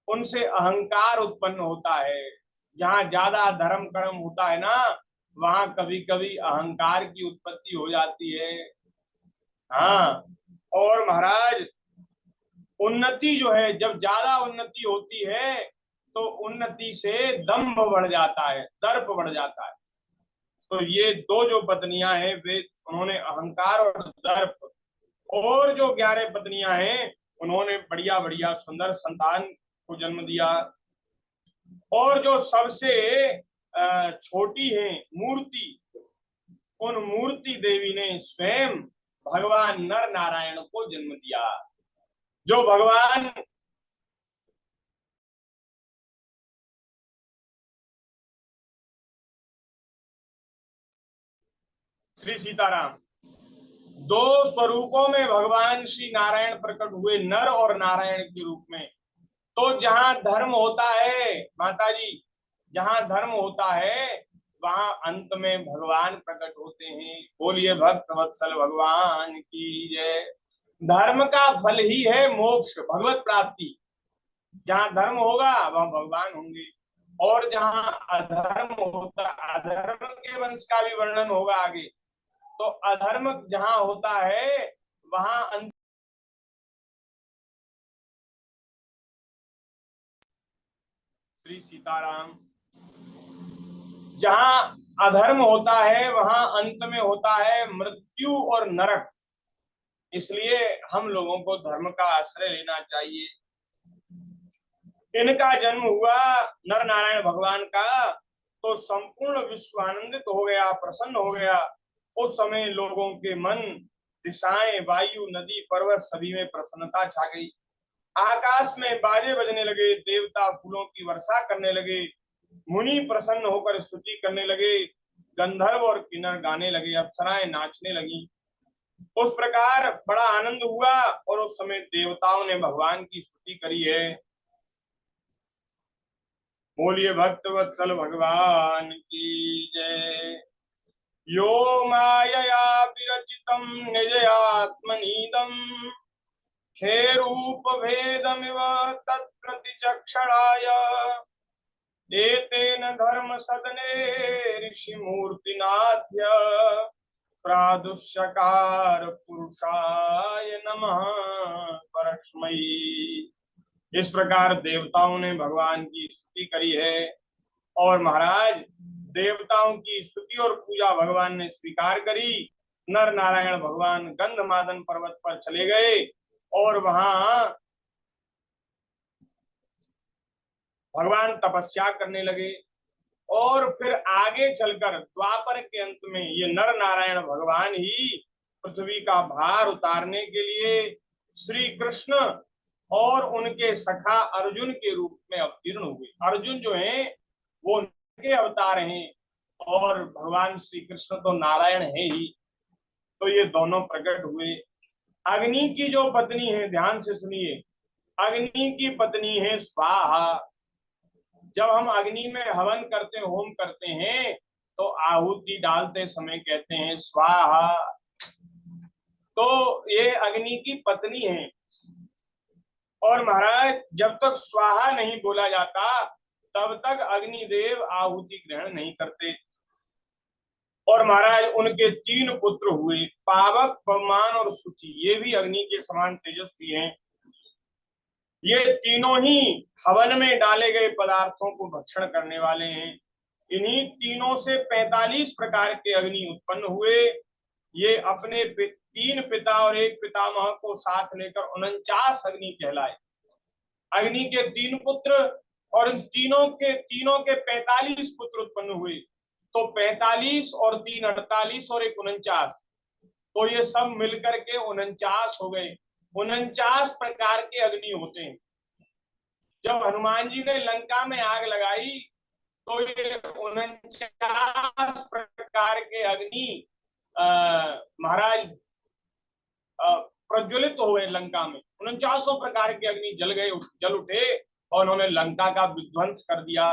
उनसे अहंकार उत्पन्न होता है। जहां ज्यादा धर्म कर्म होता है ना, वहां कभी कभी अहंकार की उत्पत्ति हो जाती है। हाँ, और महाराज उन्नति जो है, जब ज्यादा उन्नति होती है, तो उन्नति से दंभ बढ़ जाता है, दर्प बढ़ जाता है। तो ये 2 जो पत्नियां हैं, वे उन्होंने अहंकार और दर्प। और जो 11 पत्नियां हैं, उन्होंने बढ़िया बढ़िया सुंदर संतान को जन्म दिया। और जो सबसे छोटी है मूर्ति, उन मूर्ति देवी ने स्वयं भगवान नर नारायण को जन्म दिया। जो भगवान श्री सीताराम, दो स्वरूपों में भगवान श्री नारायण प्रकट हुए, नर और नारायण के रूप में। तो जहां धर्म होता है माता जी, जहां धर्म होता है वहां अंत में भगवान प्रकट होते हैं। बोलिए भक्त वत्सल भगवान की जय। धर्म का फल ही है मोक्ष, भगवत प्राप्ति। जहां धर्म होगा वहां भगवान होंगे, और जहां अधर्म होता, अधर्म के वंश का भी वर्णन होगा आगे। तो अधर्म जहां होता है वहां श्री सीताराम, जहां अधर्म होता है वहां अंत में होता है मृत्यु और नरक। इसलिए हम लोगों को धर्म का आश्रय लेना चाहिए। इनका जन्म हुआ नर नारायण भगवान का, तो संपूर्ण विश्व आनंदित हो गया, प्रसन्न हो गया। उस समय लोगों के मन, दिशाएं, वायु, नदी, पर्वत सभी में प्रसन्नता छा गई। आकाश में बाजे बजने लगे, देवता फूलों की वर्षा करने लगे, मुनि प्रसन्न होकर स्तुति करने लगे, गंधर्व और किन्नर गाने लगे, अप्सराएं नाचने लगी। उस प्रकार बड़ा आनंद हुआ, और उस समय देवताओं ने भगवान की स्तुति करी है। बोलिए भक्त वत्सल भगवान की जय। यो मायया विरचितम निजयात्मनीदम खेरूप भेदमिव तत्प्रतिचक्षणाय एतेन धर्म सदने ऋषि मूर्तिनाथ्य प्रादुष्यकार पुरुषाय नमः परस्मै। इस प्रकार देवताओं ने भगवान की स्तुति करी है, और महाराज देवताओं की स्तुति और पूजा भगवान ने स्वीकार करी। नर नारायण भगवान गंधमादन पर्वत पर चले गए, और वहां भगवान तपस्या करने लगे। और फिर आगे चलकर द्वापर के अंत में ये नर नारायण भगवान ही पृथ्वी का भार उतारने के लिए श्री कृष्ण और उनके सखा अर्जुन के रूप में अवतीर्ण हुए। अर्जुन जो है वो उनके अवतार हैं, और भगवान श्री कृष्ण तो नारायण है ही। तो ये दोनों प्रकट हुए। अग्नि की जो पत्नी है, ध्यान से सुनिए, अग्नि की पत्नी है स्वाहा। जब हम अग्नि में हवन करते, होम करते हैं, तो आहुति डालते समय कहते हैं स्वाहा। तो ये अग्नि की पत्नी है। और महाराज जब तक स्वाहा नहीं बोला जाता तब तक अग्निदेव आहुति ग्रहण नहीं करते। और महाराज उनके 3 पुत्र हुए, पावक, पवमान और सुचि। ये भी अग्नि के समान तेजस्वी हैं। ये तीनों ही हवन में डाले गए पदार्थों को भक्षण करने वाले हैं। इन्हीं तीनों से 45 प्रकार के अग्नि उत्पन्न हुए। ये अपने 3 पिता और 1 पितामह को साथ लेकर 49 अग्नि कहलाए। अग्नि के 3 पुत्र, और इन तीनों के 45 पुत्र उत्पन्न हुए। तो 45 और 3 48 और 1 49। तो ये सब मिलकर के 49 हो गए। 49 प्रकार के अग्नि होते हैं। जब हनुमान जी ने लंका में आग लगाई तो ये 49 प्रकार के अग्नि महाराज प्रज्वलित हो गए लंका में। 49 प्रकार के अग्नि जल उठे, और उन्होंने लंका का विध्वंस कर दिया।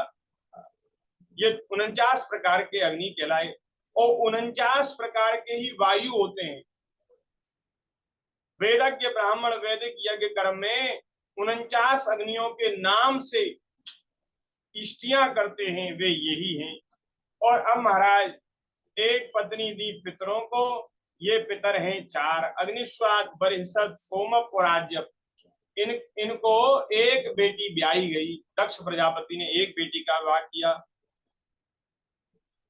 ये 49 प्रकार के अग्नि कहलाए। और 49 प्रकार के ही वायु होते हैं। वेदज्ञ ब्राह्मण वैदिक यज्ञ कर्म में 49 अग्नियों के नाम से इष्टियां करते हैं, वे यही हैं। और अब महाराज एक पत्नी दी पितरों को। ये पितर हैं 4, अग्निश्वात, बरहिसत, सोमप और आज्यप। इनको एक बेटी ब्याही गई। दक्ष प्रजापति ने एक बेटी का विवाह किया।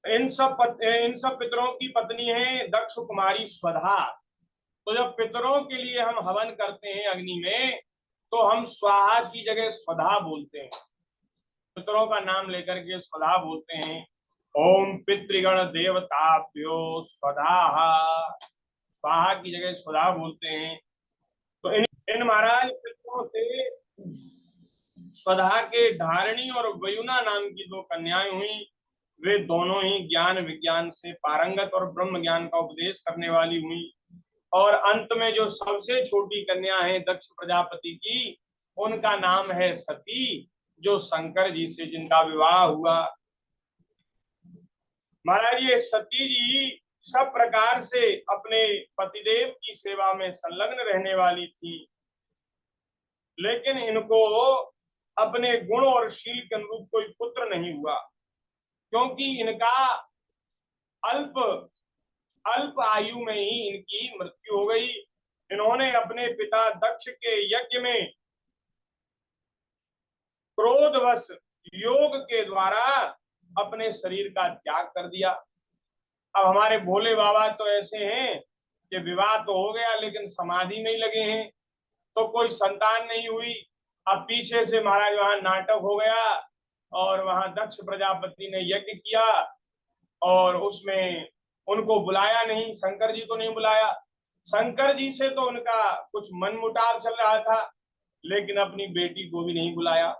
इन सब पितरों की पत्नी है दक्ष कुमारी स्वधा। तो जब पितरों के लिए हम हवन करते हैं अग्नि में, तो हम स्वाहा की जगह स्वधा बोलते हैं। पितरों का नाम लेकर के स्वधा बोलते हैं। ओम पितृगण देवताभ्यो स्वधा, स्वाहा की जगह स्वधा बोलते हैं। तो इन महाराज पितरों से स्वधा के धारिणी और वयुना नाम की दो कन्याएं हुई। वे दोनों ही ज्ञान विज्ञान से पारंगत और ब्रह्म ज्ञान का उपदेश करने वाली हुई। और अंत में जो सबसे छोटी कन्या है दक्ष प्रजापति की, उनका नाम है सती, जो शंकर जी से जिनका विवाह हुआ। महाराज ये सती जी सब प्रकार से अपने पतिदेव की सेवा में संलग्न रहने वाली थी, लेकिन इनको अपने गुण और शील के अनुरूप कोई पुत्र नहीं हुआ, क्योंकि इनका अल्प अल्प आयु में ही इनकी मृत्यु हो गई। इन्होंने अपने पिता दक्ष के यज्ञ में क्रोधवश योग के द्वारा अपने शरीर का त्याग कर दिया। अब हमारे भोले बाबा तो ऐसे हैं कि विवाह तो हो गया लेकिन समाधि में ही लगे हैं, तो कोई संतान नहीं हुई। अब पीछे से महाराज वहां नाटक हो गया और वहां दक्ष प्रजापति ने यज्ञ किया और उसमें उनको बुलाया नहीं, शंकर जी को नहीं बुलाया। शंकर जी से तो उनका कुछ मनमुटाव चल रहा था, लेकिन अपनी बेटी को भी नहीं बुलाया।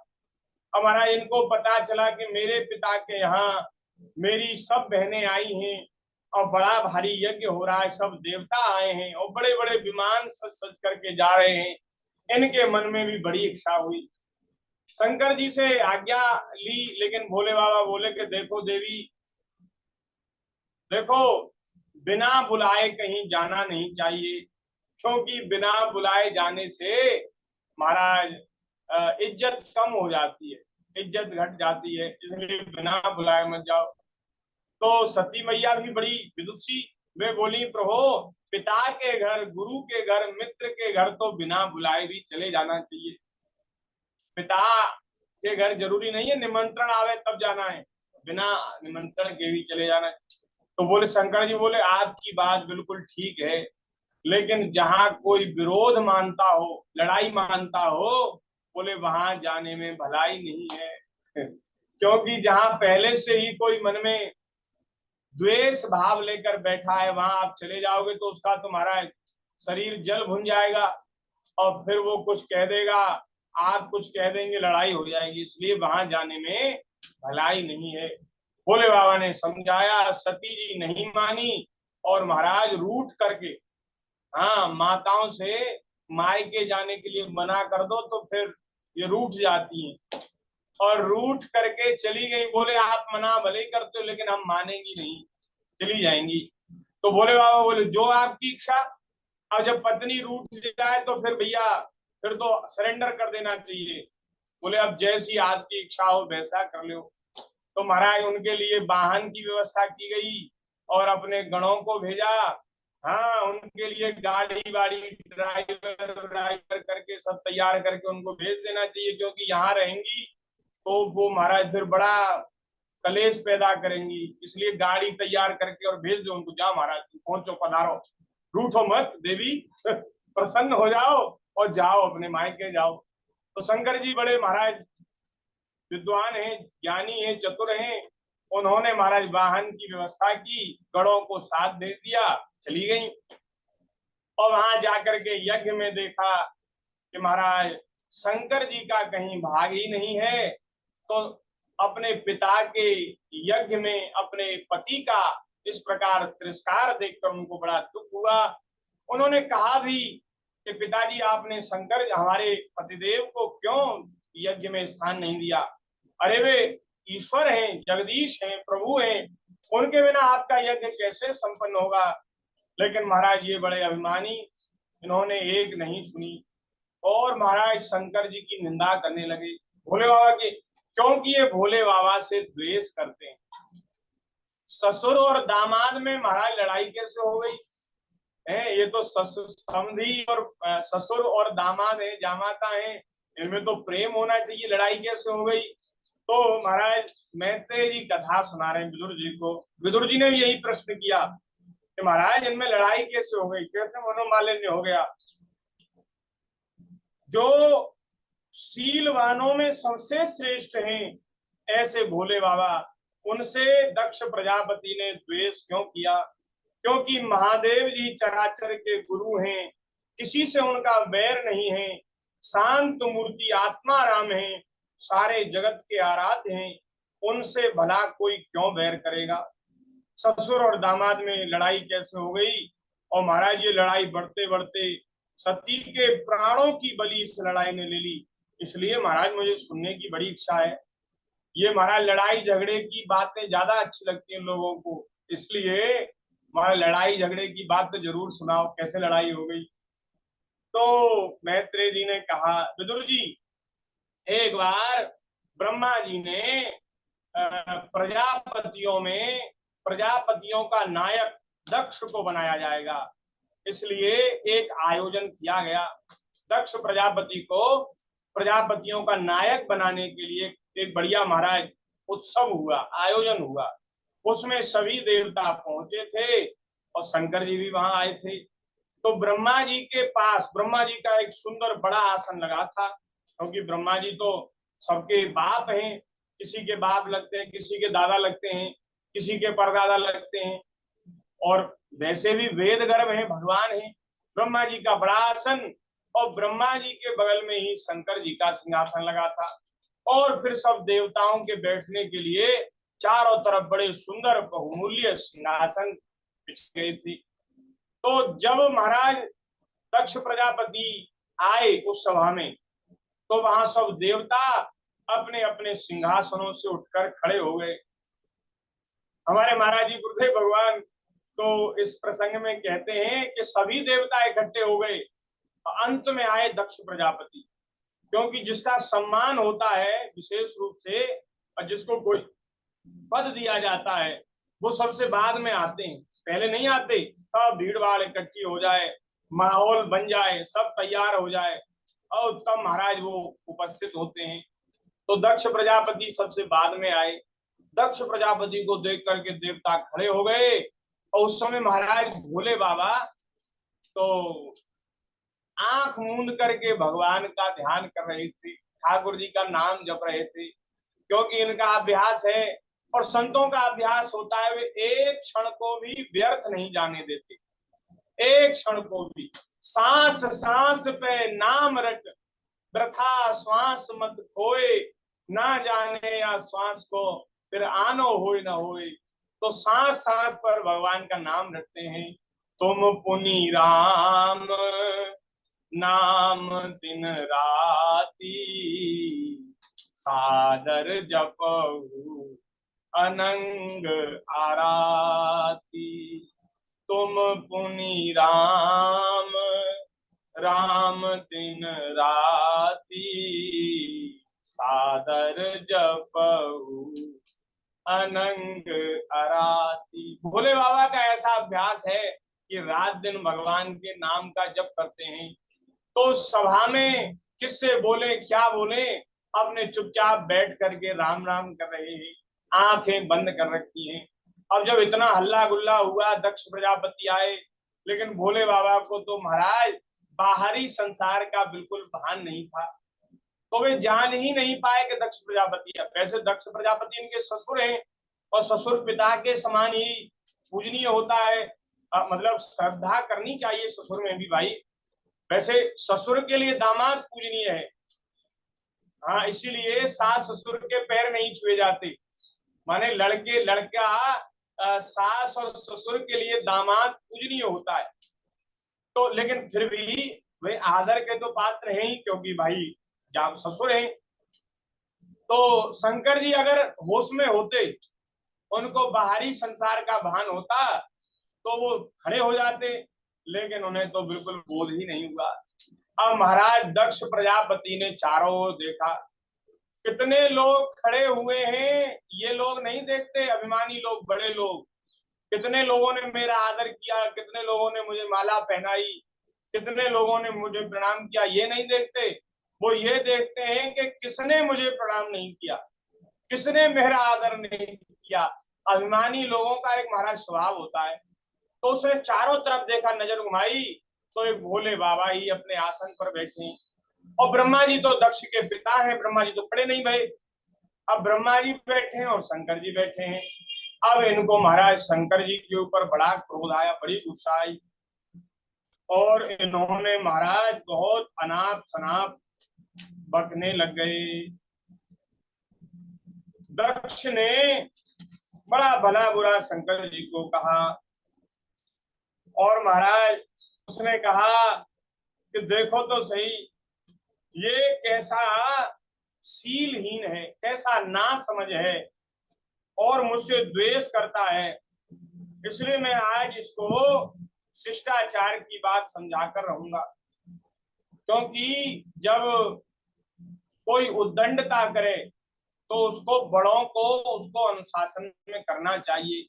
हमारा इनको पता चला कि मेरे पिता के यहाँ मेरी सब बहनें आई हैं और बड़ा भारी यज्ञ हो रहा है, सब देवता आए हैं और बड़े बड़े विमान सज सज करके जा रहे हैं। इनके मन में भी बड़ी इच्छा हुई, शंकर जी से आज्ञा ली, लेकिन भोले बाबा बोले कि देखो देवी, देखो बिना बुलाए कहीं जाना नहीं चाहिए, क्योंकि बिना बुलाए जाने से महाराज इज्जत कम हो जाती है, इज्जत घट जाती है, इसलिए बिना बुलाए मत जाओ। तो सती मैया भी बड़ी विदुषी, वे बोली प्रभु पिता के घर, गुरु के घर, मित्र के घर तो बिना बुलाए भी चले जाना चाहिए। पिता के घर जरूरी नहीं है निमंत्रण आवे तब जाना है, बिना निमंत्रण के भी चले जाना है। तो बोले शंकर जी बोले आपकी बात बिल्कुल ठीक है, लेकिन जहां कोई विरोध मानता हो, लड़ाई मानता हो, बोले वहां जाने में भलाई नहीं है। क्योंकि जहां पहले से ही कोई मन में द्वेष भाव लेकर बैठा है, वहां आप चले जाओगे तो उसका तुम्हारा शरीर जल भुन जाएगा और फिर वो कुछ कह देगा, आप कुछ कह देंगे, लड़ाई हो जाएगी। इसलिए वहां जाने में भलाई नहीं है। भोले बाबा ने समझाया, सती जी नहीं मानी और महाराज रूठ करके, हाँ माताओं से मायके जाने के लिए मना कर दो तो फिर ये रूठ जाती हैं और रूठ करके चली गई। बोले आप मना भले ही करते हो लेकिन हम मानेंगी नहीं, चली जाएंगी। तो भोले बाबा बोले जो आपकी इच्छा। अब जब पत्नी रूठ जाए तो फिर भैया फिर तो सरेंडर कर देना चाहिए। बोले अब जैसी आपकी इच्छा हो वैसा कर लो। तो महाराज उनके लिए वाहन की व्यवस्था की गई और अपने गणों को भेजा। हाँ उनके लिए गाड़ी वाड़ी ड्राइवर करके सब तैयार करके उनको भेज देना चाहिए, क्योंकि यहाँ रहेंगी तो वो महाराज फिर बड़ा कलेश पैदा करेंगी। इसलिए गाड़ी तैयार करके और भेज दो उनको, जाओ महाराज पहुंचो, पधारो, रूठो मत देवी, प्रसन्न हो जाओ और जाओ अपने मायके जाओ। तो शंकर जी बड़े महाराज विद्वान हैं, ज्ञानी हैं, चतुर हैं। उन्होंने महाराज वाहन की व्यवस्था की, गणों को साथ दे दिया, चली गई। और वहां जाकर के यज्ञ में देखा कि महाराज शंकर जी का कहीं भाग ही नहीं है। तो अपने पिता के यज्ञ में अपने पति का इस प्रकार तिरस्कार देखकर उनको बड़ा दुख हुआ। उन्होंने कहा भी कि पिताजी आपने शंकर हमारे पतिदेव को क्यों यज्ञ में स्थान नहीं दिया? अरे वे ईश्वर हैं, जगदीश हैं, प्रभु हैं, उनके बिना आपका यज्ञ कैसे संपन्न होगा? लेकिन महाराज ये बड़े अभिमानी, इन्होंने एक नहीं सुनी और महाराज शंकर जी की निंदा करने लगे भोले बाबा की, क्योंकि ये भोले बाबा से द्वेष करते हैं। ससुर और दामाद में महाराज लड़ाई कैसे हो गई है? ये तो समधी और ससुर और दामाद है, जामाता है, इनमें तो प्रेम होना चाहिए, लड़ाई कैसे हो गई? तो महाराज मैत्रेय जी कथा सुना रहे हैं विदुर जी को। विदुर जी ने भी यही प्रश्न किया कि महाराज इनमें लड़ाई कैसे हो गई, कैसे मनोमालिन्य हो गया। जो शीलवानों में सबसे श्रेष्ठ हैं ऐसे भोले बाबा, उनसे दक्ष प्रजापति ने द्वेष क्यों किया? क्योंकि महादेव जी चराचर के गुरु हैं, किसी से उनका वैर नहीं है, शांत मूर्ति आत्मा राम है, सारे जगत के आराध्य हैं, उनसे भला कोई क्यों वैर करेगा? ससुर और दामाद में लड़ाई कैसे हो गई? और महाराज ये लड़ाई बढ़ते बढ़ते सती के प्राणों की बलि इस लड़ाई ने ले ली। इसलिए महाराज मुझे सुनने की बड़ी इच्छा है। ये महाराज लड़ाई झगड़े की बातें ज्यादा अच्छी लगती हैं लोगों को, इसलिए महाराज लड़ाई झगड़े की बात तो जरूर सुनाओ, कैसे लड़ाई हो गई। तो मैत्रेय जी ने कहा, विदुर जी एक बार ब्रह्मा जी ने प्रजापतियों में प्रजापतियों का नायक दक्ष को बनाया जाएगा, इसलिए एक आयोजन किया गया। दक्ष प्रजापति को प्रजापतियों का नायक बनाने के लिए एक बढ़िया महाराज उत्सव हुआ, आयोजन हुआ। उसमें सभी देवता पहुंचे थे और शंकर जी भी वहां आए थे। तो ब्रह्मा जी के पास ब्रह्मा जी का एक सुंदर बड़ा आसन लगा था, क्योंकि ब्रह्मा जी तो सबके बाप हैं, किसी के बाप लगते हैं, किसी के दादा लगते हैं, किसी के परदादा लगते हैं, और वैसे भी वेद गर्भ है, भगवान है। ब्रह्मा जी का बड़ा आसन और ब्रह्मा जी के बगल में ही शंकर जी का सिंहासन लगा था, और फिर सब देवताओं के बैठने के लिए चारों तरफ बड़े सुंदर बहुमूल्य सिंहासन बिछ गई थी। तो जब महाराज दक्ष प्रजापति आए उस सभा में, तो वहां सब देवता अपने अपने सिंहासनों से उठकर खड़े हो गए। हमारे महाराज जी गुरुदेव भगवान तो इस प्रसंग में कहते हैं कि सभी देवता इकट्ठे हो गए, अंत में आए दक्ष प्रजापति, क्योंकि जिसका सम्मान होता है विशेष रूप से, और जिसको कोई पद दिया जाता है, वो सबसे बाद में आते हैं, पहले नहीं आते। सब भीड़ भाड़ इकट्ठी हो जाए, माहौल बन जाए, सब तैयार हो जाए, और तब महाराज वो उपस्थित होते हैं। तो दक्ष प्रजापति सबसे बाद में आए। दक्ष प्रजापति को देख करके देवता खड़े हो गए, और उस समय महाराज भोले बाबा तो आंख मूंद करके भगवान का ध्यान कर रहे थे, ठाकुर जी का नाम जप रहे थे, क्योंकि इनका अभ्यास है और संतों का अभ्यास होता है, वे एक क्षण को भी व्यर्थ नहीं जाने देते, एक क्षण को भी। सांस सांस पे नाम रट, वृथा श्वास मत खोए, ना जाने या श्वास को फिर आनो होए न होए। तो सांस सांस पर भगवान का नाम रटते हैं। तुम पुनि राम नाम दिन राती, सादर जपहु अनंग आराती। तुम पुनि राम राम दिन राती, सादर जपहु अनंग आराती। भोले बाबा का ऐसा अभ्यास है कि रात दिन भगवान के नाम का जप करते हैं। तो सभा में किससे बोले क्या बोले, अपने चुपचाप बैठ करके राम राम कर रहे हैं, आंखें बंद कर रखी हैं। अब जब इतना हल्ला गुल्ला हुआ, दक्ष प्रजापति आए, लेकिन भोले बाबा को तो महाराज बाहरी संसार का बिल्कुल भान नहीं था, तो वे जान ही नहीं पाए कि दक्ष प्रजापति है। वैसे दक्ष प्रजापति इनके ससुर हैं, और ससुर पिता के समान ही पूजनीय होता है, मतलब श्रद्धा करनी चाहिए ससुर में भी भाई। वैसे ससुर के लिए दामाद पूजनीय है, हाँ, इसीलिए सास ससुर के पैर नहीं छुए जाते, माने लड़का सास और ससुर के लिए दामाद पूजनीय होता है। तो लेकिन फिर भी वे आदर के तो पात्र हैं ही, क्योंकि भाई जब ससुर हैं। तो शंकर जी अगर होश में होते, उनको बाहरी संसार का भान होता, तो वो खड़े हो जाते, लेकिन उन्हें तो बिल्कुल बोध ही नहीं हुआ। अब महाराज दक्ष प्रजापति ने चारों ओर देखा, कितने लोग खड़े हुए हैं, ये लोग नहीं देखते, अभिमानी लोग, बड़े लोग, कितने लोगों ने मेरा आदर किया, कितने लोगों ने मुझे माला पहनाई, कितने लोगों ने मुझे प्रणाम किया, ये नहीं देखते। वो ये देखते हैं कि किसने मुझे प्रणाम नहीं किया, किसने मेरा आदर नहीं किया। अभिमानी लोगों का एक महाराज स्वभाव होता है, तो उसने चारों तरफ देखा, नजर घुमाई, तो एक भोले बाबा ही अपने आसन पर बैठे हैं। और ब्रह्मा जी तो दक्ष के पिता हैं, ब्रह्मा जी तो खड़े नहीं भये। अब ब्रह्मा जी बैठे हैं और शंकर जी बैठे हैं। अब इनको महाराज शंकर जी के ऊपर बड़ा क्रोध आया, बड़ी गुस्सा आई, और इन्होंने महाराज बहुत अनाप शनाप बकने लग गए। दक्ष ने बड़ा भला बुरा शंकर जी को कहा, और महाराज उसने कहा कि देखो तो सही, ये कैसा शीलहीन है, कैसा ना समझ है, और मुझसे द्वेष करता है। इसलिए मैं आज इसको शिष्टाचार की बात समझाकर रहूंगा। क्योंकि जब कोई उद्दंडता करे तो उसको बड़ों को उसको अनुशासन में करना चाहिए।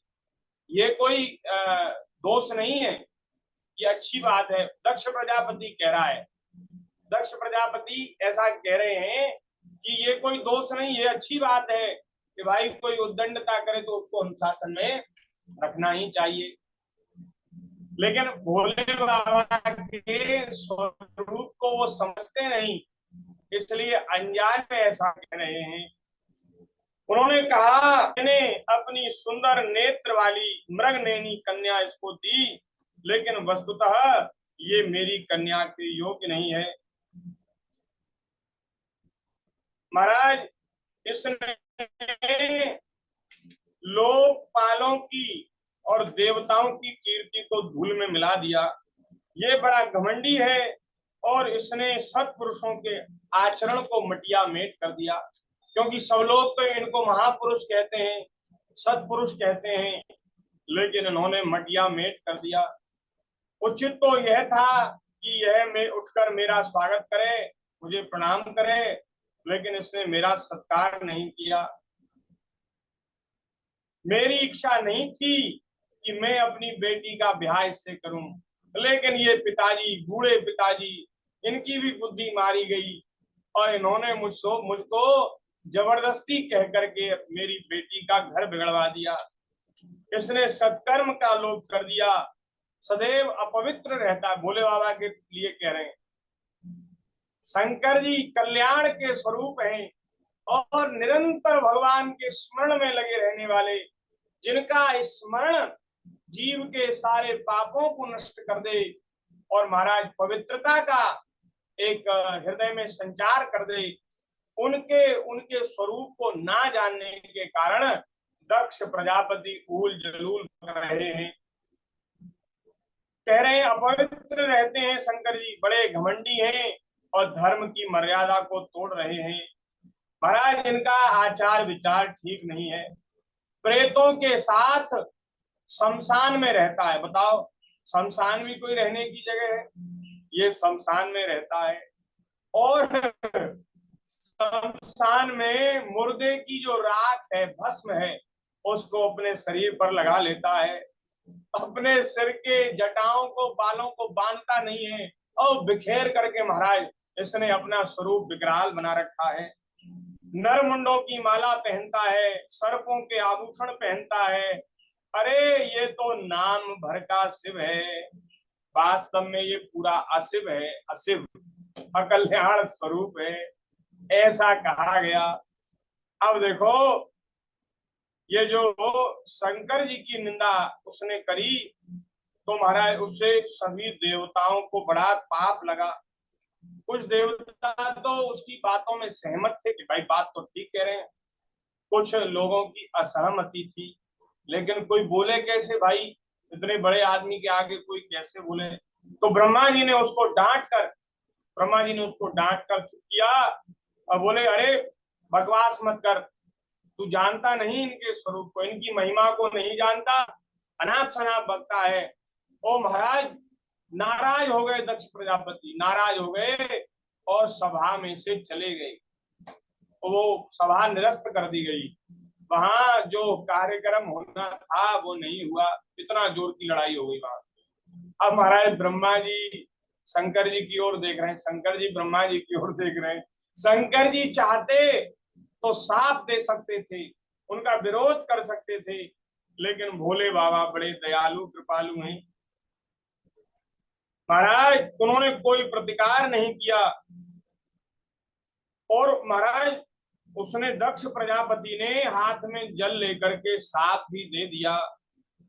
ये कोई दोष नहीं है, ये अच्छी बात है। दक्ष प्रजापति कह रहा है, दक्ष प्रजापति ऐसा कह रहे हैं कि ये कोई दोष नहीं, ये अच्छी बात है कि भाई कोई उद्दंडता करे तो उसको अनुशासन में रखना ही चाहिए। लेकिन भोले बाबा के स्वरूप को वो समझते नहीं, इसलिए अनजान में ऐसा कह रहे हैं। उन्होंने कहा, मैंने अपनी सुंदर नेत्र वाली मृगनयनी कन्या इसको दी, लेकिन वस्तुतः ये मेरी कन्या के योग्य नहीं है। महाराज इसने लोकपालों की और देवताओं की कीर्ति को धूल में मिला दिया। ये बड़ा घमंडी है, और इसने सत्पुरुषों के आचरण को मटिया मेट कर दिया। क्योंकि सब लोग तो इनको महापुरुष कहते हैं, सत्पुरुष कहते हैं, लेकिन इन्होंने मटिया मेट कर दिया। उचित तो यह था कि यह मैं उठकर मेरा स्वागत करे, मुझे प्रणाम करे, लेकिन इसने मेरा सत्कार नहीं किया। मेरी इच्छा नहीं थी कि मैं अपनी बेटी का ब्याह इससे करूं, लेकिन ये पिताजी, बूढ़े पिताजी, इनकी भी बुद्धि मारी गई, और इन्होंने मुझको जबरदस्ती कह करके मेरी बेटी का घर बिगड़वा दिया। इसने सत्कर्म का लोप कर दिया, सदैव अपवित्र रहता। भोले बाबा के लिए कह रहे हैं। शंकर जी कल्याण के स्वरूप हैं और निरंतर भगवान के स्मरण में लगे रहने वाले, जिनका स्मरण जीव के सारे पापों को नष्ट कर दे और महाराज पवित्रता का एक हृदय में संचार कर दे। उनके स्वरूप को ना जानने के कारण दक्ष प्रजापति ऊल जलूल कर रहे हैं। कह रहे हैं अपवित्र रहते हैं शंकर जी, बड़े घमंडी हैं और धर्म की मर्यादा को तोड़ रहे हैं। महाराज इनका आचार विचार ठीक नहीं है। प्रेतों के साथ शमशान में रहता है। बताओ, शमशान भी कोई रहने की जगह है? ये शमशान में रहता है, और शमशान में मुर्दे की जो राख है, भस्म है, उसको अपने शरीर पर लगा लेता है। अपने सिर के जटाओं को, बालों को बांधता नहीं है, और बिखेर करके महाराज इसने अपना स्वरूप विकराल बना रखा है। नरमुंडों की माला पहनता है, सर्पों के आभूषण पहनता है। अरे ये तो नाम भर का शिव है, वास्तव में ये पूरा अशिव है, अशिव अकल्याण स्वरूप है, ऐसा कहा गया। अब देखो, ये जो शंकर जी की निंदा उसने करी, तो महाराज उससे सभी देवताओं को बड़ा पाप लगा। कुछ देवता तो उसकी बातों में सहमत थे कि भाई बात तो ठीक कह रहे हैं, कुछ लोगों की असहमति थी। लेकिन कोई बोले कैसे भाई, इतने बड़े आदमी के आगे कोई कैसे बोले? तो ब्रह्मा जी ने उसको डांट कर चुप किया और बोले, अरे बकवास मत कर, तू जानता नहीं इनके स्वरूप को, इनकी महिमा को नहीं जानता, अनाप शनाप बकता है। ओ महाराज नाराज हो गए, दक्ष प्रजापति नाराज हो गए और सभा में से चले गए। वो सभा निरस्त कर दी गई। वहां जो कार्यक्रम होना था वो नहीं हुआ, इतना जोर की लड़ाई हो गई वहां। अब महाराज ब्रह्मा जी शंकर जी की ओर देख रहे हैं, शंकर जी ब्रह्मा जी की ओर देख रहे हैं। शंकर जी चाहते तो साफ दे सकते थे, उनका विरोध कर सकते थे, लेकिन भोले बाबा बड़े दयालु कृपालु हैं महाराज। उन्होंने कोई प्रतिकार नहीं किया। और महाराज उसने दक्ष प्रजापति ने हाथ में जल लेकर के साथ भी दे दिया।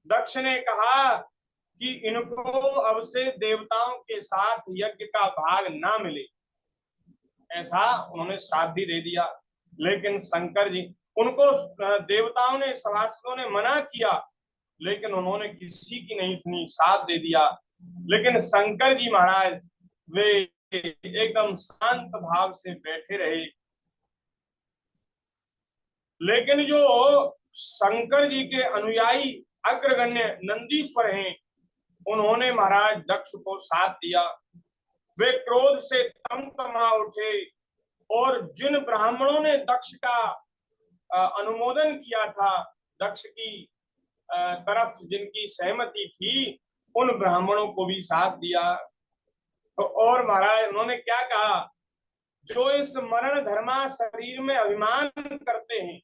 दक्ष ने कहा कि इनको अब से देवताओं के साथ यज्ञ का भाग ना मिले, ऐसा उन्होंने साथ भी दे दिया। लेकिन शंकर जी, उनको देवताओं ने सभासदों ने मना किया, लेकिन उन्होंने किसी की नहीं सुनी, साथ दे दिया। लेकिन शंकर जी महाराज वे एकदम शांत भाव से बैठे रहे। लेकिन जो शंकर जी के अनुयायी अग्रगण्य नंदीश्वर हैं, उन्होंने महाराज दक्ष को साथ दिया। वे क्रोध से तमतमा उठे और जिन ब्राह्मणों ने दक्ष का अनुमोदन किया था, दक्ष की तरफ जिनकी सहमति थी, उन ब्राह्मणों को भी साथ दिया। तो और महाराज उन्होंने क्या कहा, जो इस मरण धर्मा शरीर में अभिमान करते हैं,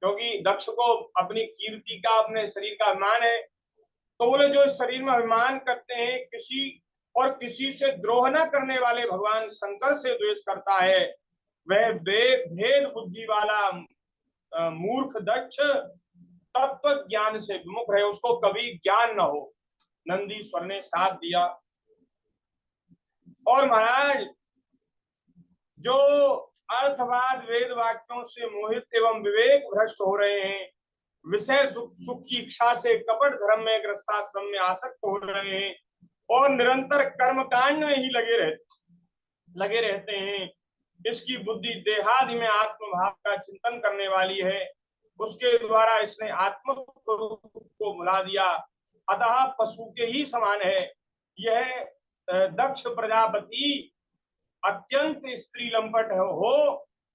क्योंकि दक्ष को अपनी कीर्ति का, अपने शरीर का अभिमान है, तो बोले जो इस शरीर में अभिमान करते हैं, किसी से द्रोह न करने वाले भगवान शंकर से द्वेष करता है, वह भेद बुद्धि वाला मूर्ख दक्ष तत्व ज्ञान से विमुख है, उसको कभी ज्ञान न हो। नंदीश्वर ने साथ दिया। और महाराज जो अर्थवाद वेद वाक्यों से मोहित एवं विवेक भ्रष्ट हो रहे हैं, विषय सुख की इच्छा से कपट धर्म में ग्रस्ताश्रम में आसक्त हो रहे हैं और निरंतर कर्मकांड में ही लगे रहते हैं, इसकी बुद्धि देहादि में आत्मभाव का चिंतन करने वाली है, उसके द्वारा इसने आत्मस्वरूप को भुला दिया, अतः पशु के ही समान है। यह दक्ष प्रजापति अत्यंत स्त्री लंपट हो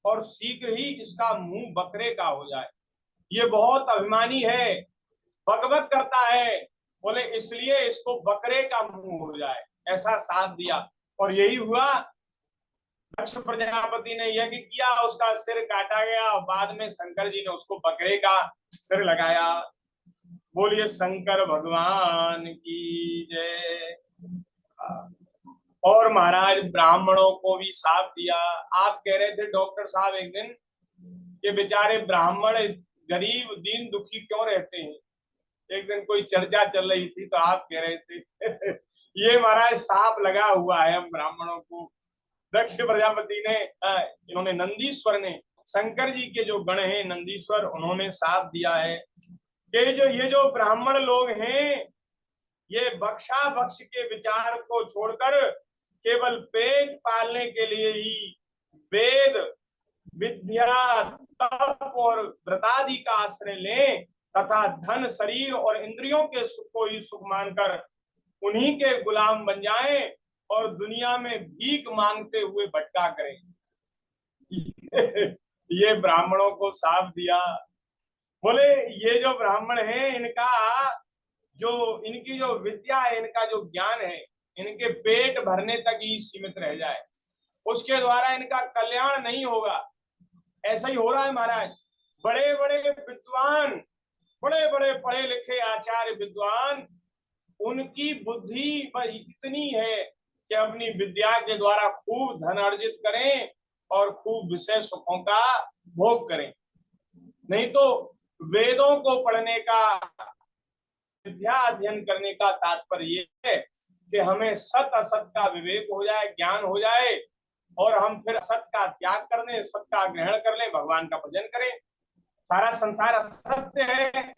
और शीघ्र ही इसका मुंह बकरे का हो जाए। ये बहुत अभिमानी है, बकबक करता है, बोले इसलिए इसको बकरे का मुंह हो जाए, ऐसा साथ दिया। और यही हुआ। दक्ष प्रजापति ने यज्ञ किया, उसका सिर काटा गया और बाद में शंकर जी ने उसको बकरे का सिर लगाया। बोलिए शंकर भगवान की जय। और महाराज ब्राह्मणों को भी साथ दिया। आप कह रहे थे डॉक्टर साहब एक दिन कि बेचारे ब्राह्मण गरीब दीन दुखी क्यों रहते हैं, एक दिन कोई चर्चा चल रही थी तो आप कह रहे थे ये महाराज साफ लगा हुआ है हम ब्राह्मणों को। दक्ष प्रजापति ने इन्होंने नंदीश्वर ने, शंकर जी के जो गण हैं नंदीश्वर, उन्होंने साथ दिया है कि ये जो ब्राह्मण लोग हैं, ये बख्शा बख्श के विचार को छोड़कर केवल पेट पालने के लिए ही वेद विद्या तप और व्रतादि का आश्रय लें तथा धन शरीर और इंद्रियों के सुख को ही सुख मानकर उन्हीं के गुलाम बन जाएं और दुनिया में भीख मांगते हुए भटका करें। ये ब्राह्मणों को साफ दिया। बोले ये जो ब्राह्मण हैं, इनकी जो विद्या है, इनका जो ज्ञान है, इनके पेट भरने तक ही सीमित रह जाए, उसके द्वारा इनका कल्याण नहीं होगा। ऐसा ही हो रहा है महाराज। बड़े बड़े विद्वान, बड़े बड़े पढ़े लिखे आचार्य विद्वान, उनकी बुद्धि इतनी है कि अपनी विद्या के द्वारा खूब धन अर्जित करें और खूब विषय सुखों का भोग करें। नहीं तो वेदों को पढ़ने का, विद्या अध्ययन करने का तात्पर्य ये है कि हमें सत असत का विवेक हो जाए, ज्ञान हो जाए और हम फिर असत का त्याग कर दें, सत का ग्रहण कर लें, भगवान का भजन करें। सारा संसार असत्य है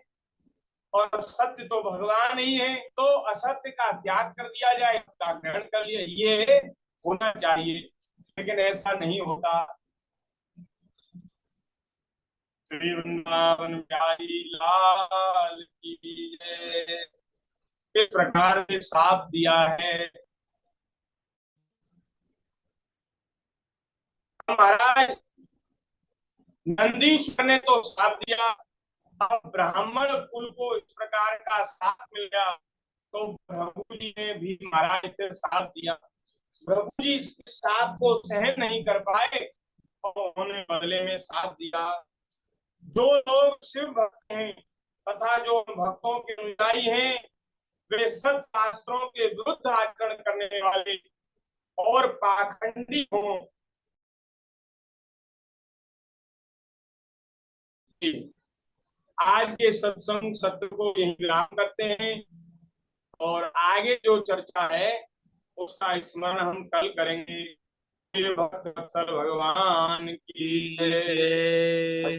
और सत्य तो भगवान ही है, तो असत्य का त्याग कर दिया जाए, का ग्रहण कर लिया, ये होना चाहिए। लेकिन ऐसा नहीं होता। श्री वृंदावन बिहारी लाल की जय। इस प्रकार से साथ दिया है महाराज। नंदीश्वर ने तो साथ दिया, अब ब्राह्मण कुल को इस प्रकार का साथ मिल गया तो प्रभु जी ने भी महाराज से साथ दिया। प्रभु जी इस साथ को सहन नहीं कर पाए और उन्होंने बदले में साथ दिया। जो लोग शिव भक्त हैं तथा जो भक्तों के अनुयायी हैं वे सत शास्त्रों के विरुद्ध आचरण करने वाले और पाखंडी हों। आज के सत्संग सत्र को यही विराम करते हैं और आगे जो चर्चा है उसका स्मरण हम कल करेंगे। भक्त वत्सल भगवान की जय। जय।